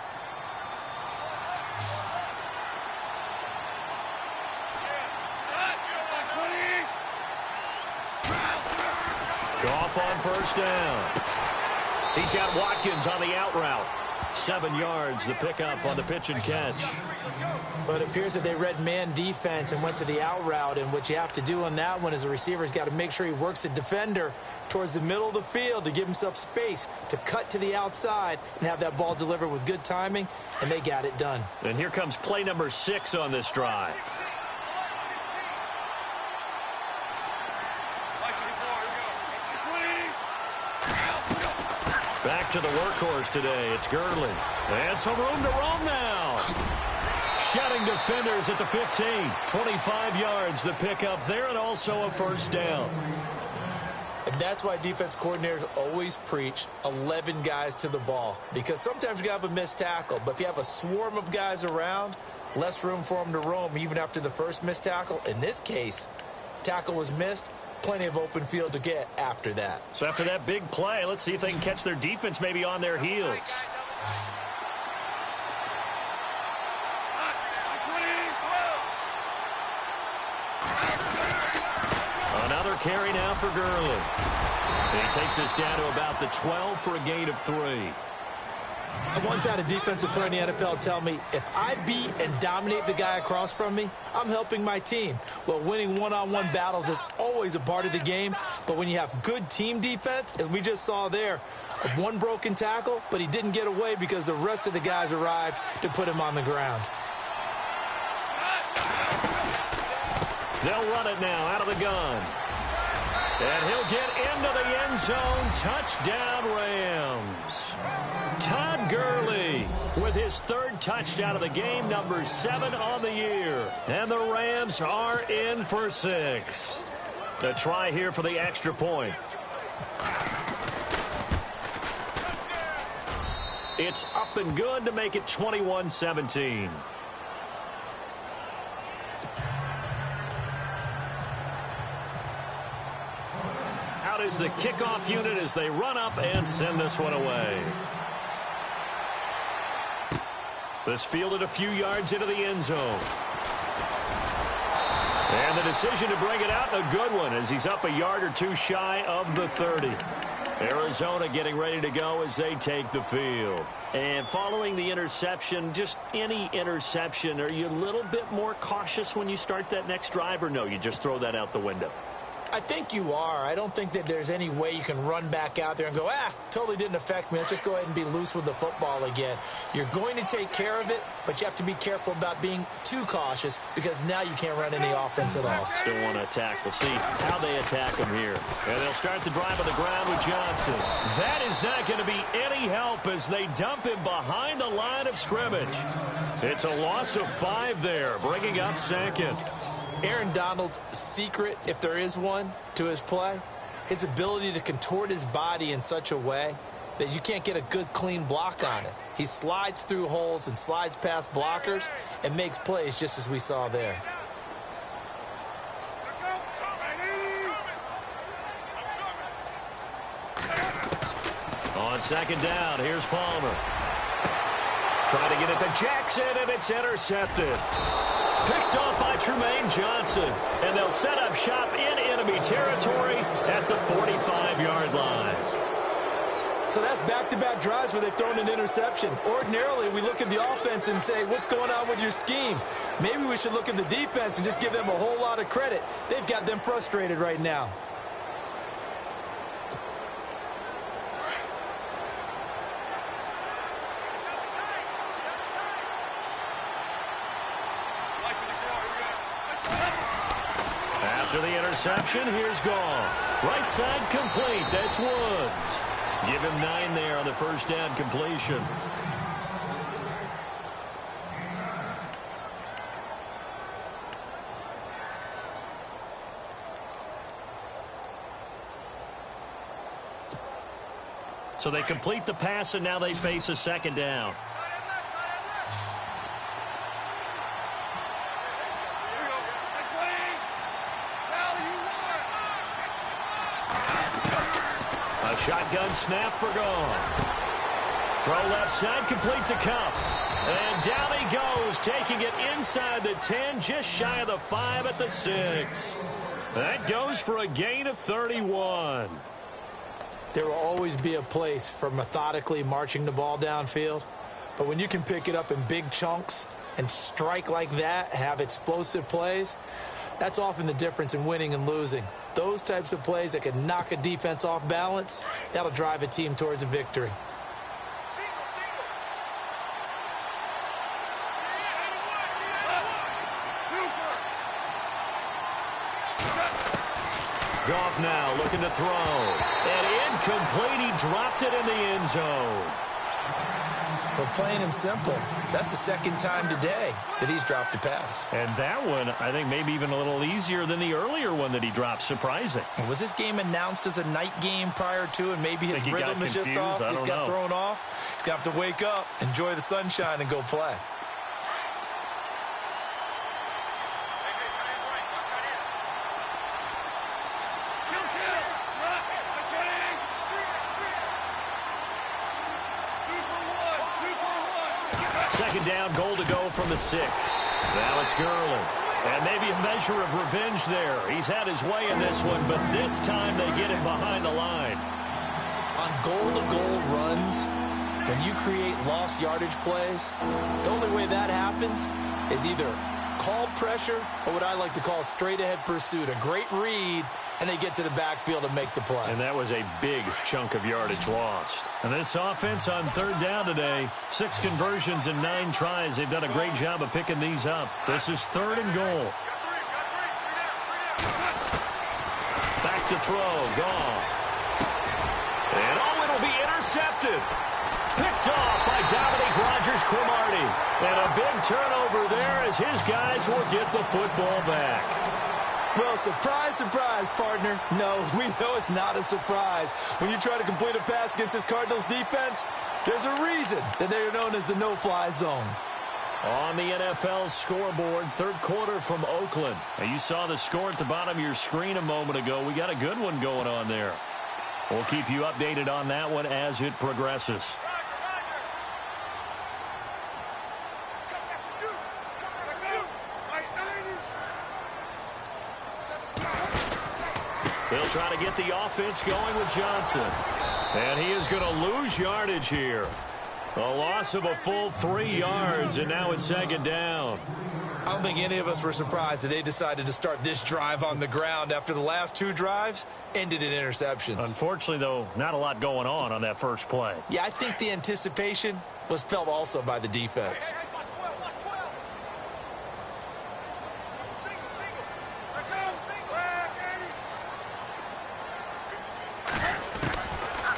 Goff on first down. He's got Watkins on the out route. 7 yards, the pickup on the pitch and catch. But it appears that they read man defense and went to the out route, and what you have to do on that one is the receiver's got to make sure he works the defender towards the middle of the field to give himself space to cut to the outside and have that ball delivered with good timing, and they got it done. And here comes play number 6 on this drive. Back to the workhorse today. It's Gurley. And some room to roam now. Shedding defenders at the 15. 25 yards, the pickup there, and also a first down. And that's why defense coordinators always preach 11 guys to the ball. Because sometimes you have a missed tackle, but if you have a swarm of guys around, less room for them to roam even after the first missed tackle. In this case, tackle was missed. Plenty of open field to get after that. So after that big play, let's see if they can catch their defense maybe on their heels. Another carry now for Gurley. He takes us down to about the 12 for a gain of 3. I once had a defensive player in the NFL tell me, if I beat and dominate the guy across from me, I'm helping my team. Well, winning one-on-one battles is always a part of the game, but when you have good team defense, as we just saw there, one broken tackle, but he didn't get away because the rest of the guys arrived to put him on the ground. They'll run it now out of the gun. And he'll get into the end zone. Touchdown, Rams. Todd Gurley with his 3rd touchdown of the game, number 7 on the year. And the Rams are in for 6. The try here for the extra point. It's up and good to make it 21-17. Out is the kickoff unit as they run up and send this one away. This fielded a few yards into the end zone. And the decision to bring it out, a good one, as he's up a yard or 2 shy of the 30. Arizona getting ready to go as they take the field. And following the interception, just any interception, are you a little bit more cautious when you start that next drive, or no, you just throw that out the window? I think you are. I don't think that there's any way you can run back out there and go, totally didn't affect me. Let's just go ahead and be loose with the football again. You're going to take care of it, but you have to be careful about being too cautious because now you can't run any offense at all. Still want to attack. We'll see how they attack him here. And they'll start the drive on the ground with Johnson. That is not going to be any help as they dump him behind the line of scrimmage. It's a loss of 5 there, bringing up 2nd. Aaron Donald's secret, if there is one, to his play, his ability to contort his body in such a way that you can't get a good, clean block on it. He slides through holes and slides past blockers and makes plays just as we saw there. On 2nd down, here's Palmer. Trying to get it to Jackson, and it's intercepted. Picked off by Tremaine Johnson. And they'll set up shop in enemy territory at the 45-yard line. So that's back-to-back drives where they've thrown an interception. Ordinarily, we look at the offense and say, what's going on with your scheme? Maybe we should look at the defense and just give them a whole lot of credit. They've got them frustrated right now. After the interception, here's Goff. Right side complete. That's Woods. Give him 9 there on the first down completion. So they complete the pass, and now they face a 2nd down. A shotgun snap for Goff. Throw left side, complete to Cup. And down he goes, taking it inside the 10, just shy of the 5 at the 6. That goes for a gain of 31. There will always be a place for methodically marching the ball downfield. But when you can pick it up in big chunks and strike like that, have explosive plays, that's often the difference in winning and losing. Those types of plays that can knock a defense off balance, that'll drive a team towards a victory. Goff now looking to throw. And incomplete. He dropped it in the end zone. Well, plain and simple, that's the 2nd time today that he's dropped a pass. And that one, I think, maybe even a little easier than the earlier one that he dropped. Surprising. Was this game announced as a night game prior to, and maybe his rhythm is just off? He's got thrown off. He's got to wake up, enjoy the sunshine, and go play. Second down, goal to go from the 6. Now it's Gurley. And maybe a measure of revenge there. He's had his way in this one, but this time they get him behind the line. On goal-to-goal runs, when you create lost yardage plays, the only way that happens is either called pressure or what I like to call straight-ahead pursuit. A great read, and they get to the backfield and make the play. And that was a big chunk of yardage lost. And this offense on third down today, 6 conversions and 9 tries. They've done a great job of picking these up. This is 3rd and goal. Back to throw. Goff. And it'll be intercepted. Picked off by Dominique Rodgers-Cromartie. And a big turnover there as his guys will get the football back. Well, surprise, surprise, partner. No, we know it's not a surprise. When you try to complete a pass against this Cardinals defense, there's a reason that they are known as the no-fly zone. On the NFL scoreboard, 3rd quarter from Oakland. Now, you saw the score at the bottom of your screen a moment ago. We got a good one going on there. We'll keep you updated on that one as it progresses. They'll try to get the offense going with Johnson. And he is going to lose yardage here. A loss of a full 3 yards, and now it's 2nd down. I don't think any of us were surprised that they decided to start this drive on the ground after the last 2 drives ended in interceptions. Unfortunately, though, not a lot going on that first play. Yeah, I think the anticipation was felt also by the defense.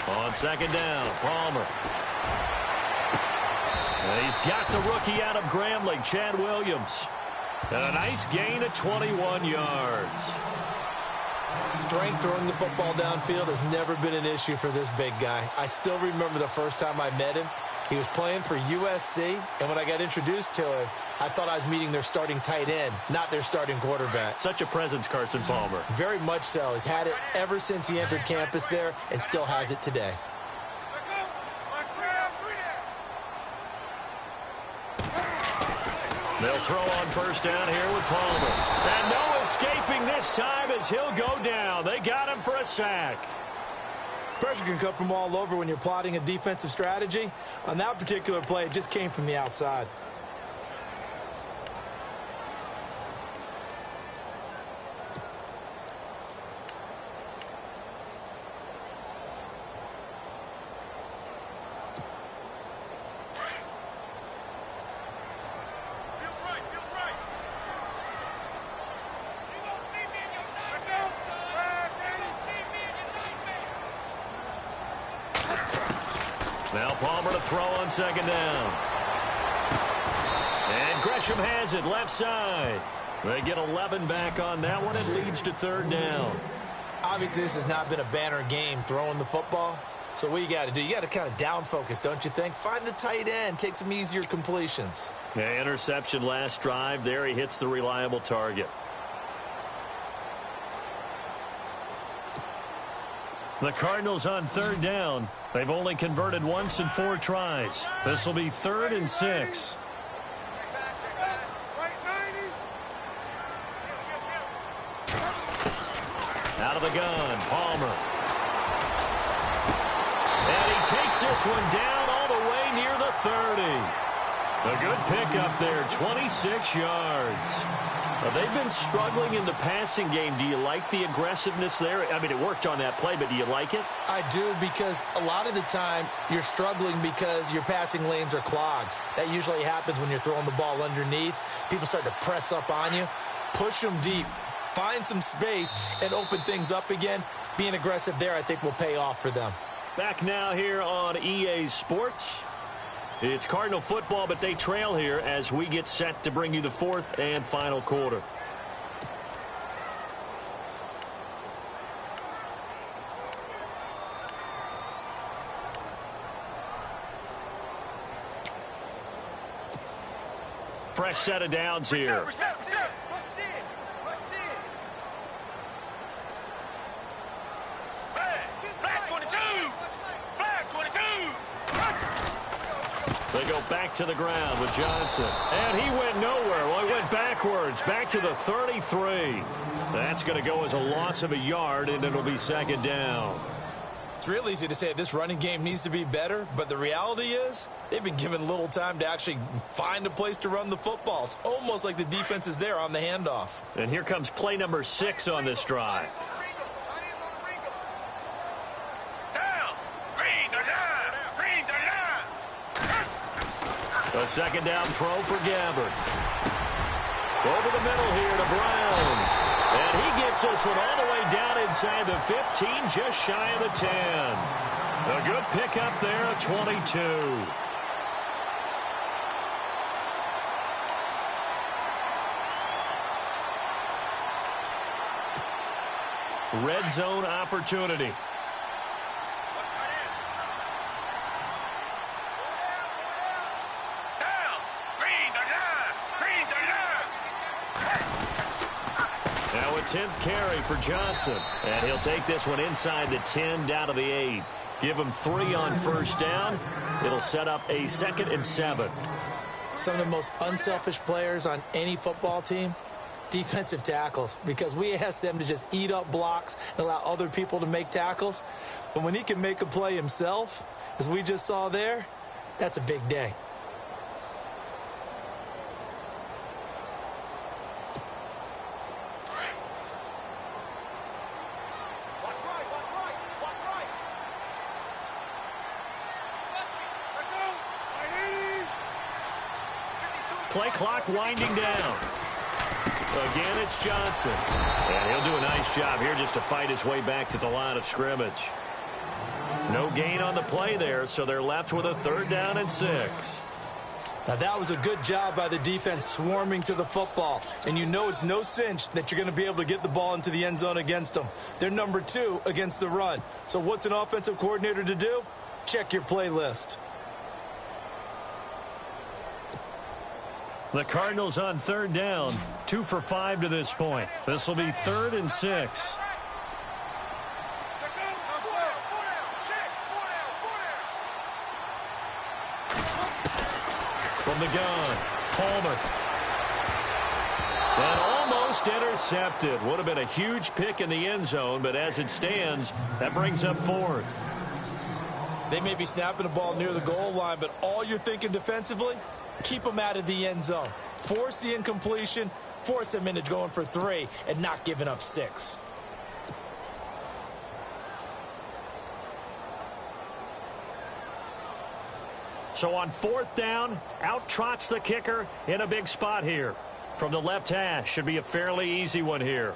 On 2nd down, Palmer. And he's got the rookie out of Grambling, Chad Williams. And a nice gain of 21 yards. Strength throwing the football downfield has never been an issue for this big guy. I still remember the first time I met him. He was playing for USC, and when I got introduced to him, I thought I was meeting their starting tight end, not their starting quarterback. Such a presence, Carson Palmer. Very much so. He's had it ever since he entered campus there and still has it today. They'll throw on 1st down here with Palmer. And no escaping this time as he'll go down. They got him for a sack. Pressure can come from all over when you're plotting a defensive strategy. On that particular play, it just came from the outside. Now Palmer to throw on 2nd down. And Gresham has it left side. They get 11 back on that one. It leads to 3rd down. Obviously, this has not been a banner game throwing the football. So what you got to do, you got to kind of down focus, don't you think? Find the tight end. Take some easier completions. Yeah, interception last drive. There he hits the reliable target. The Cardinals on 3rd down. They've only converted once in 4 tries. This will be 3rd and 6. Out of the gun, Palmer. And he takes this one down all the way near the 30. A good pickup there, 26 yards. They've been struggling in the passing game. Do you like the aggressiveness there? I mean, it worked on that play, but do you like it? I do, because a lot of the time you're struggling because your passing lanes are clogged. That usually happens when you're throwing the ball underneath. People start to press up on you. Push them deep. Find some space and open things up again. Being aggressive there, I think, will pay off for them. Back now here on EA Sports. It's Cardinal football, but they trail here as we get set to bring you the 4th and final quarter. Fresh set of downs here. They go back to the ground with Johnson. And he went nowhere. Well, he went backwards, back to the 33. That's going to go as a loss of a yard, and it'll be second down. It's real easy to say this running game needs to be better, but the reality is they've been given little time to actually find a place to run the football. It's almost like the defense is there on the handoff. And here comes play number 6 on this drive. A second down throw for Gabbard. Over the middle here to Brown. And he gets this one all the way down inside the 15, just shy of the 10. A good pickup there at 22. Red zone opportunity. Now a 10th carry for Johnson. And he'll take this one inside the 10 down to the 8. Give him 3 on first down. It'll set up a 2nd and 7. Some of the most unselfish players on any football team, defensive tackles, because we ask them to just eat up blocks and allow other people to make tackles. But when he can make a play himself, as we just saw there, that's a big day. Play clock winding down. Again, it's Johnson. And he'll do a nice job here just to fight his way back to the line of scrimmage. No gain on the play there, so they're left with a 3rd down and 6. Now, that was a good job by the defense swarming to the football. And you know it's no cinch that you're going to be able to get the ball into the end zone against them. They're number 2 against the run. So what's an offensive coordinator to do? Check your play list. The Cardinals on 3rd down, 2 for 5 to this point. This will be 3rd and 6. From the gun, Palmer. And almost intercepted. Would have been a huge pick in the end zone, but as it stands, that brings up 4th. They may be snapping the ball near the goal line, but all you're thinking defensively, keep them out of the end zone. Force the incompletion, force them into going for 3, and not giving up 6. So on 4th down, out trots the kicker in a big spot here. From the left hash, should be a fairly easy one here.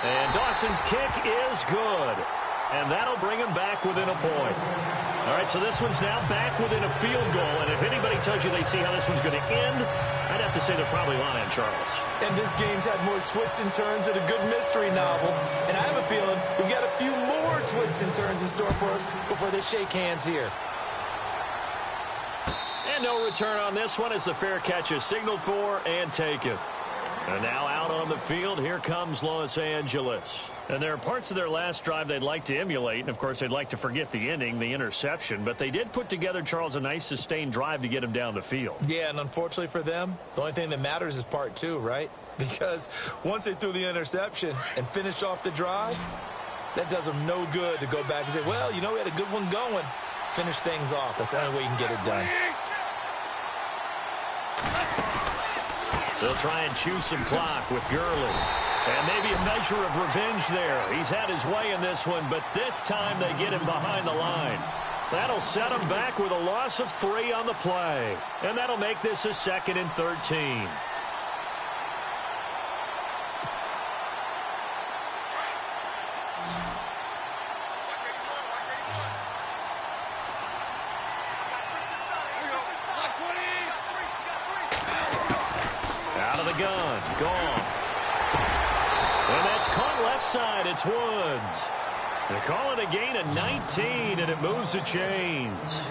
And Dawson's kick is good. And that'll bring him back within a point. All right, so this one's now back within a field goal. And if anybody tells you they see how this one's going to end, I'd have to say they're probably lying, Charles. And this game's had more twists and turns than a good mystery novel. And I have a feeling we've got a few more twists and turns in store for us before they shake hands here. And no return on this one as the fair catch is signaled for and taken. And now out on the field, here comes Los Angeles. And there are parts of their last drive they'd like to emulate. And, of course, they'd like to forget the inning, the interception. But they did put together, Charles, a nice sustained drive to get him down the field. Yeah, and unfortunately for them, the only thing that matters is part 2, right? Because once they threw the interception and finished off the drive, that does them no good to go back and say, well, you know, we had a good one going. Finish things off. That's the only way you can get it done. They'll try and chew some clock with Gurley. And maybe a measure of revenge there. He's had his way in this one, but this time they get him behind the line. That'll set him back with a loss of 3 on the play. And that'll make this a 2nd and 13. Out of the gun, Goff. And that's caught left side. It's Woods. They call it a gain of 19, and it moves the chains.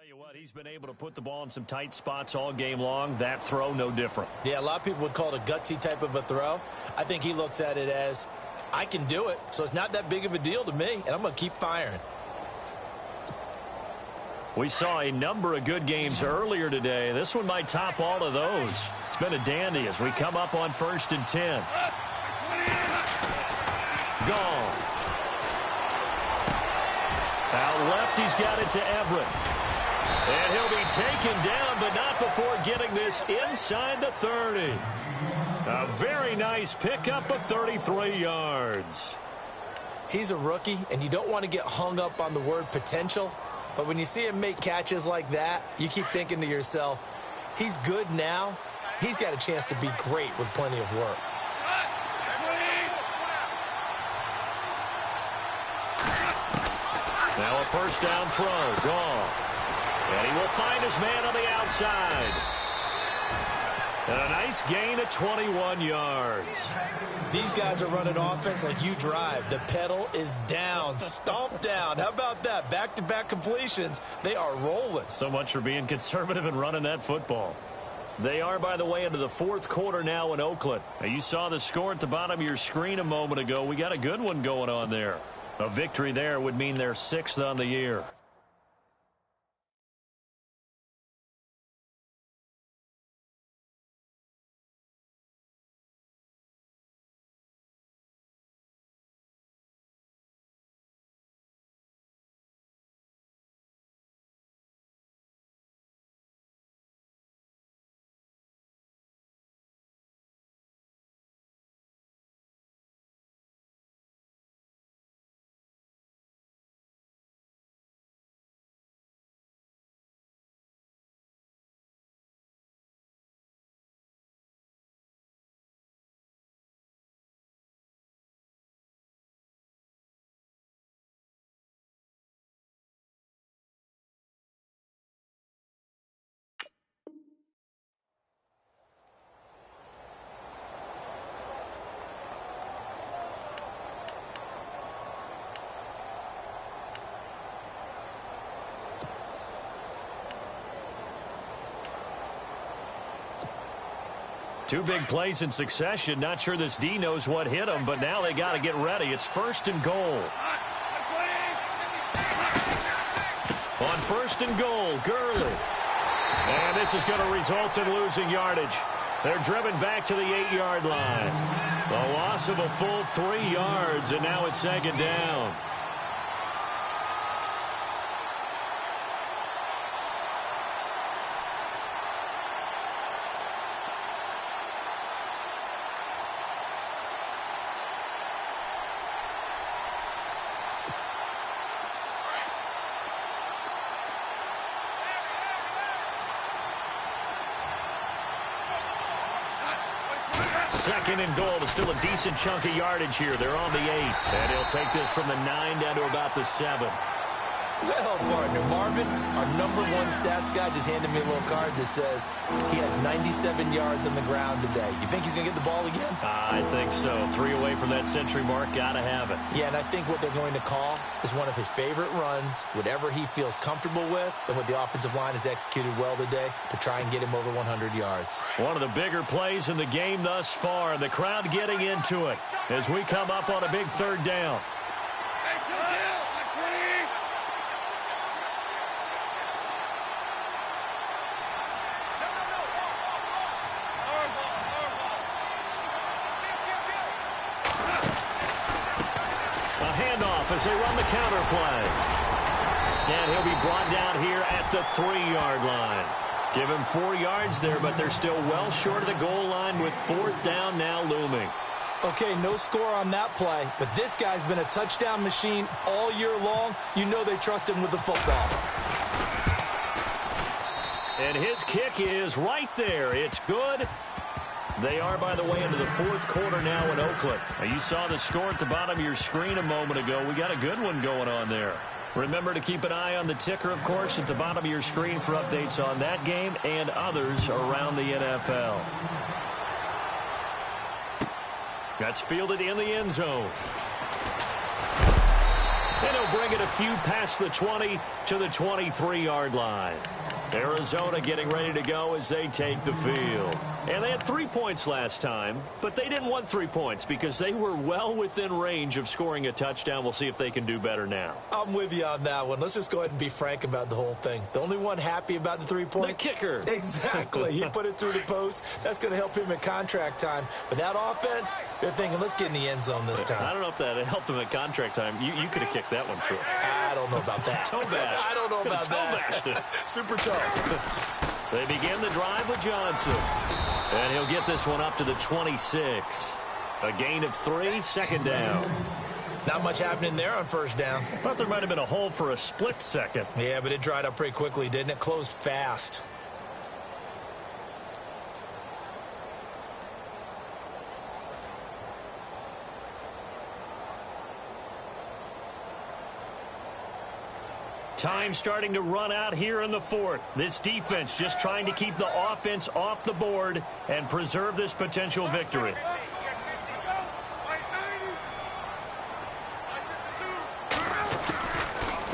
Tell you what, he's been able to put the ball in some tight spots all game long. That throw, no different. Yeah, a lot of people would call it a gutsy type of a throw. I think he looks at it as, I can do it, so it's not that big of a deal to me, and I'm going to keep firing. We saw a number of good games earlier today. This one might top all of those. It's been a dandy as we come up on 1st and 10. Goff. Out left, he's got it to Everett. And he'll be taken down, but not before getting this inside the 30. A very nice pickup of 33 yards. He's a rookie, and you don't want to get hung up on the word potential. But when you see him make catches like that, you keep thinking to yourself, he's good now. He's got a chance to be great with plenty of work. Now a first down throw. Goff. And he will find his man on the outside. And a nice gain of 21 yards. These guys are running offense like you drive. The pedal is down, stomped down. How about that? Back-to-back completions. They are rolling. So much for being conservative and running that football. They are, by the way, into the 4th quarter now in Oakland. Now, you saw the score at the bottom of your screen a moment ago. We got a good one going on there. A victory there would mean they're 6th on the year. Two big plays in succession. Not sure this D knows what hit him, but now they got to get ready. It's 1st and goal. On 1st and goal, Gurley. And this is going to result in losing yardage. They're driven back to the 8-yard line. The loss of a full 3 yards, and now it's 2nd down. Second and goal is still a decent chunk of yardage here. They're on the 8. And he'll take this from the 9 down to about the 7. Well, partner, Marvin, our #1 stats guy just handed me a little card that says he has 97 yards on the ground today. You think he's going to get the ball again? I think so. 3 away from that century mark. Got to have it. Yeah, and I think what they're going to call is one of his favorite runs, whatever he feels comfortable with, and what the offensive line has executed well today to try and get him over 100 yards. One of the bigger plays in the game thus far. The crowd getting into it as we come up on a big 3rd down. As they run the counter play. And he'll be brought down here at the 3-yard line. Give him 4 yards there, but they're still well short of the goal line with 4th down now looming. Okay, no score on that play, but this guy's been a touchdown machine all year long. You know they trust him with the football. And his kick is right there. It's good. They are, by the way, into the 4th quarter now in Oakland. Now, you saw the score at the bottom of your screen a moment ago. We got a good one going on there. Remember to keep an eye on the ticker, of course, at the bottom of your screen for updates on that game and others around the NFL. That's fielded in the end zone. And he'll bring it a few past the 20 to the 23-yard line. Arizona getting ready to go as they take the field. And they had 3 points last time, but they didn't want 3 points because they were well within range of scoring a touchdown. We'll see if they can do better now. I'm with you on that one. Let's just go ahead and be frank about the whole thing. The only one happy about the 3-point? The kicker. Exactly. He put it through the post. That's going to help him at contract time. But that offense, they're thinking, let's get in the end zone this time. I don't know if that helped him at contract time. You could have kicked that one through. I don't know about that. Toe bash. I don't know about that. Super tough. They begin the drive with Johnson. And he'll get this one up to the 26. A gain of 3, 2nd down. Not much happening there on 1st down. I thought there might have been a hole for a split second. Yeah, but it dried up pretty quickly, didn't it? Closed fast. Time starting to run out here in the 4th. This defense just trying to keep the offense off the board and preserve this potential victory.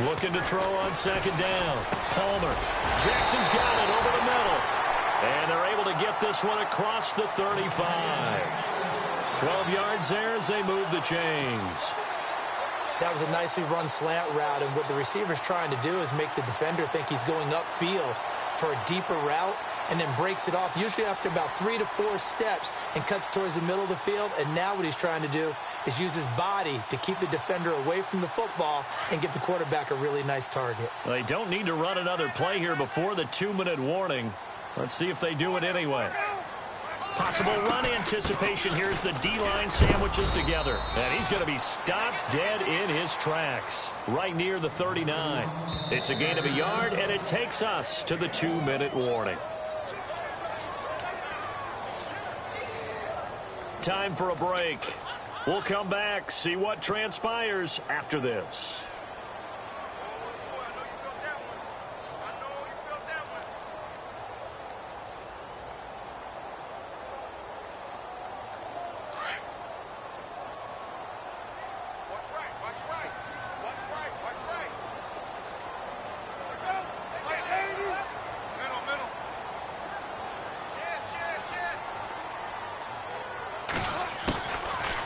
Looking to throw on 2nd down. Palmer. Jackson's got it over the middle. And they're able to get this one across the 35. 12 yards there as they move the chains. That was a nicely run slant route, and what the receiver's trying to do is make the defender think he's going upfield for a deeper route and then breaks it off, usually after about 3 to 4 steps, and cuts towards the middle of the field. And now what he's trying to do is use his body to keep the defender away from the football and give the quarterback a really nice target. They don't need to run another play here before the 2-minute warning. Let's see if they do it anyway. Possible run anticipation. Here's the D-line sandwiches together. And he's going to be stopped dead in his tracks right near the 39. It's a gain of a yard, and it takes us to the 2-minute warning. Time for a break. We'll come back, see what transpires after this.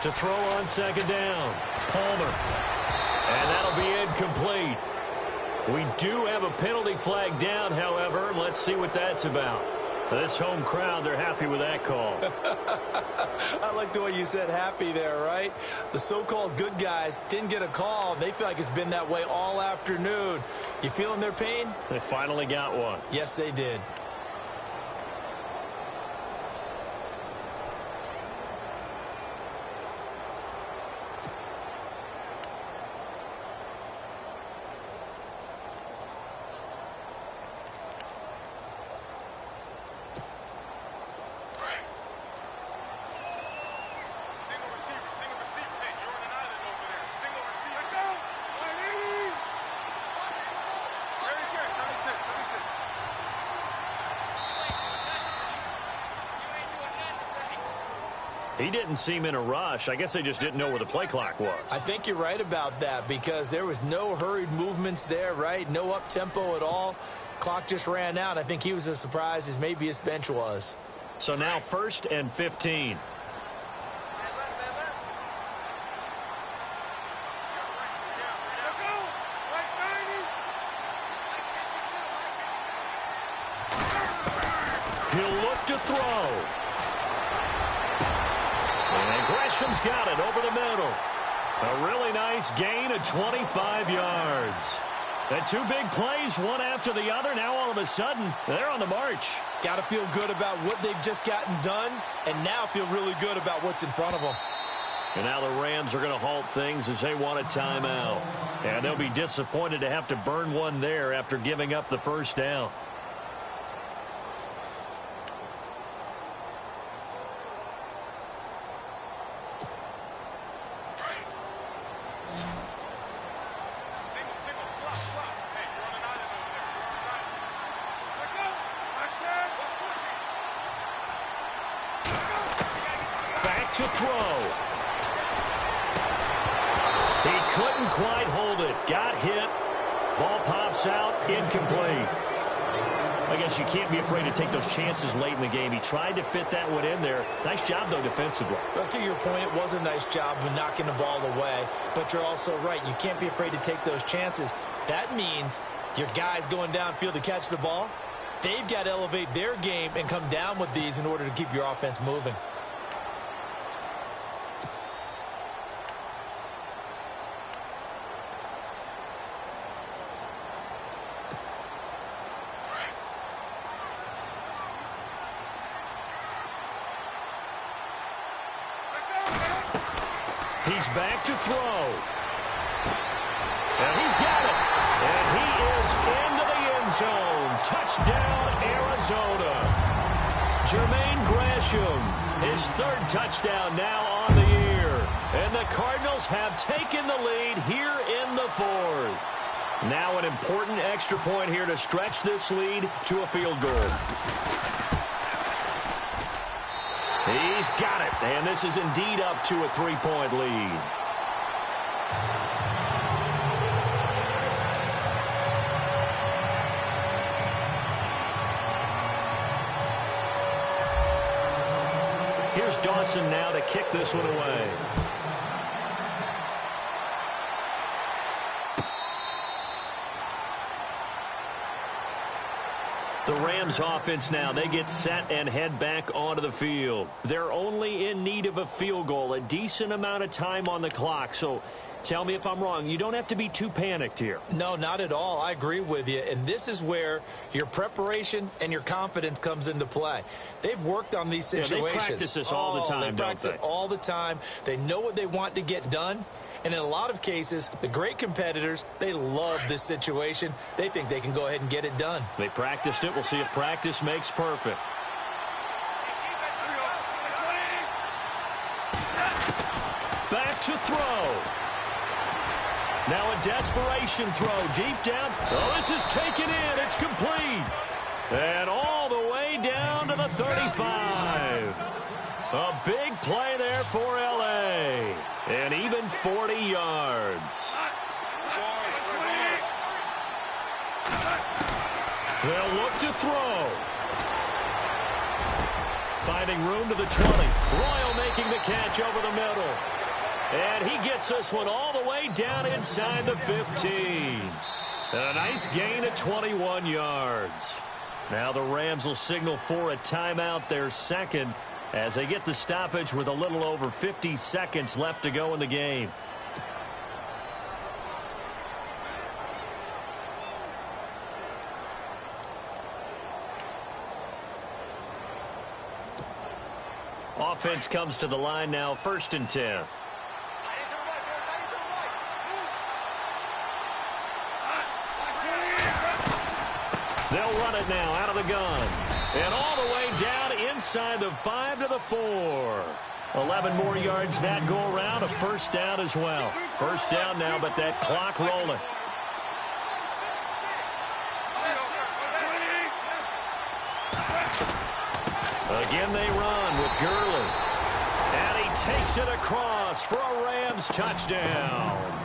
To throw on 2nd down. Palmer. And that'll be incomplete. We do have a penalty flag down, however. Let's see what that's about. This home crowd, they're happy with that call. I like the way you said happy there, right? The so-called good guys didn't get a call. They feel like it's been that way all afternoon. You feeling their pain? They finally got one. Yes, they did. He didn't seem in a rush. I guess they just didn't know where the play clock was. I think you're right about that because there was no hurried movements there, right? No up-tempo at all. Clock just ran out. I think he was as surprised as maybe his bench was. So now 1st and 15. He'll look to throw. And Gresham's got it over the middle. A really nice gain of 25 yards. The 2 big plays, one after the other. Now all of a sudden, they're on the march. Got to feel good about what they've just gotten done, and now feel really good about what's in front of them. And now the Rams are going to halt things as they want a timeout. And they'll be disappointed to have to burn one there after giving up the 1st down. To throw. He couldn't quite hold it. Got hit. Ball pops out. Incomplete. I guess you can't be afraid to take those chances late in the game. He tried to fit that one in there. Nice job, though, defensively. Well, to your point, it was a nice job of knocking the ball away. But you're also right. You can't be afraid to take those chances. That means your guys going downfield to catch the ball, they've got to elevate their game and come down with these in order to keep your offense moving. He's back to throw. And he's got it. And he is into the end zone. Touchdown, Arizona. Jermaine Gresham, his third touchdown now on the year. And the Cardinals have taken the lead here in the fourth. Now an important extra point here to stretch this lead to a field goal. He's got it, and this is indeed up to a 3-point lead. Here's Dawson now to kick this one away. The Rams offense now, they get set and head back onto the field. They're only in need of a field goal, a decent amount of time on the clock. So tell me if I'm wrong. You don't have to be too panicked here. No, not at all. I agree with you. And this is where your preparation and your confidence comes into play. They've worked on these situations. Yeah, they practice this all the time, they practice it all the time. They know what they want to get done. And in a lot of cases, the great competitors, they love this situation. They think they can go ahead and get it done. They practiced it. We'll see if practice makes perfect. Back to throw. Now a desperation throw deep down. Oh, this is taken in. It's complete. And all the way down to the 35. A big play there for L.A. And even 40 yards. They'll look to throw. Finding room to the 20. Royal making the catch over the middle. And he gets this one all the way down inside the 15. And a nice gain of 21 yards. Now the Rams will signal for a timeout, their second, as they get the stoppage with a little over 50 seconds left to go in the game. Offense comes to the line now, 1st and 10. They'll run it now out of the gun. And all the way down inside the 5 to the 4. 11 more yards that go around. A 1st down as well. 1st down now, but that clock rolling. Again they run with Gurley. And he takes it across for a Rams touchdown.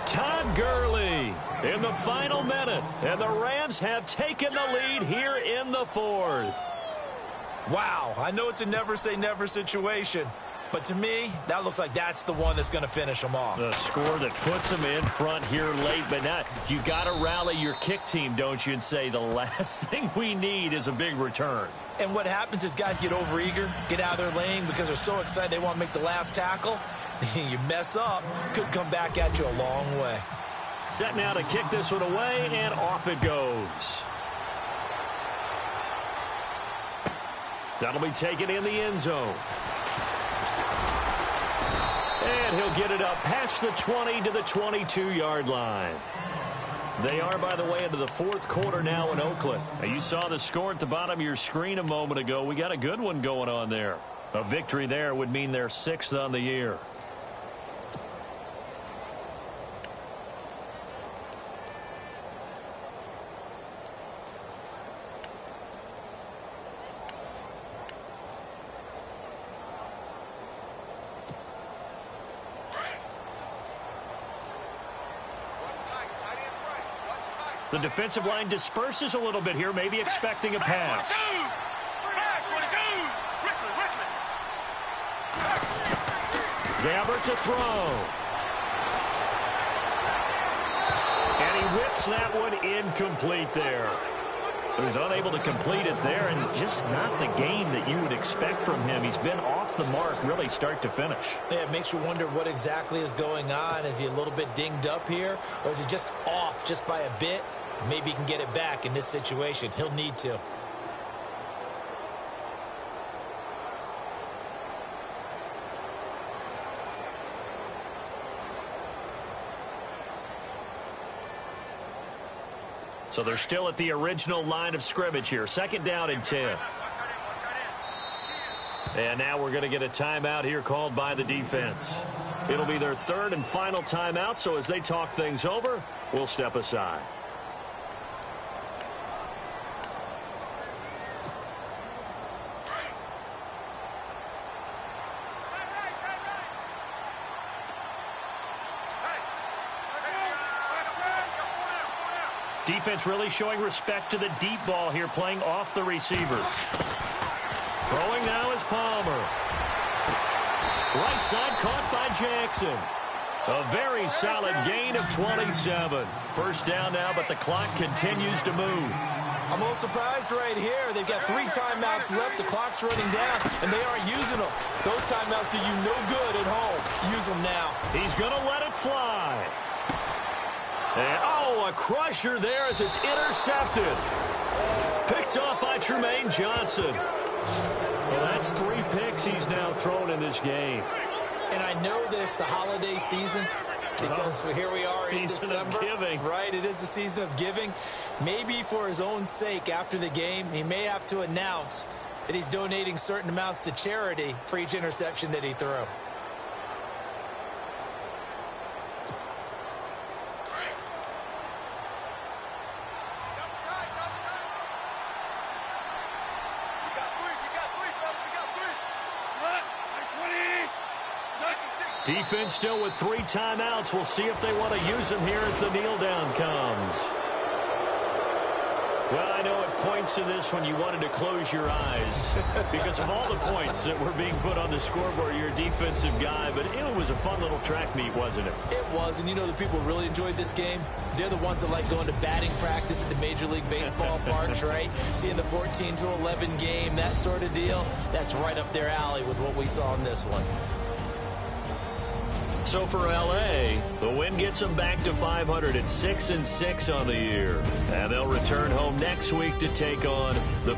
Todd Gurley in the final minute. And the Rams have taken the lead here in the 4th. Wow, I know it's a never-say-never situation, but to me, that looks like that's the one that's going to finish them off. The score that puts them in front here late, but now you got to rally your kick team, don't you, and say the last thing we need is a big return. And what happens is guys get overeager, get out of their lane because they're so excited they want to make the last tackle. You mess up, could come back at you a long way. Set now to kick this one away, and off it goes. That'll be taken in the end zone. And he'll get it up past the 20 to the 22-yard line. They are, by the way, into the 4th quarter now in Oakland. Now, you saw the score at the bottom of your screen a moment ago. We got a good one going on there. A victory there would mean they're 6th on the year. The defensive line disperses a little bit here, maybe expecting a pass. Gabbert to throw. And he whips that one incomplete there. So he's unable to complete it there, and just not the game that you would expect from him. He's been off the mark really start to finish. Yeah, it makes you wonder what exactly is going on. Is he a little bit dinged up here, or is he just off just by a bit? Maybe he can get it back in this situation. He'll need to. So they're still at the original line of scrimmage here. 2nd down and 10. And now we're going to get a timeout here called by the defense. It'll be their 3rd and final timeout, so as they talk things over, we'll step aside. Defense really showing respect to the deep ball here, playing off the receivers. Throwing now is Palmer. Right side caught by Jackson. A very solid gain of 27. 1st down now, but the clock continues to move. I'm a little surprised right here. They've got 3 timeouts left. The clock's running down, and they aren't using them. Those timeouts do you no good at home. Use them now. He's going to let it fly. And, a crusher there as it's intercepted. Picked off by Tremaine Johnson. Well, that's 3 picks he's now thrown in this game. And I know this, the holiday season, because here we are in December. Season of giving. Right, it is the season of giving. Maybe for his own sake after the game, he may have to announce that he's donating certain amounts to charity for each interception that he threw. Defense still with 3 timeouts. We'll see if they want to use them here as the kneel down comes. Well, I know it points to this when you wanted to close your eyes because of all the points that were being put on the scoreboard. You're a defensive guy, but it was a fun little track meet, wasn't it? It was, and you know the people really enjoyed this game? They're the ones that like going to batting practice at the Major League Baseball parks, right? Seeing the 14-11 game, that sort of deal, that's right up their alley with what we saw in this one. So for L.A., the win gets them back to 500 at 6-6 on the year. And they'll return home next week to take on the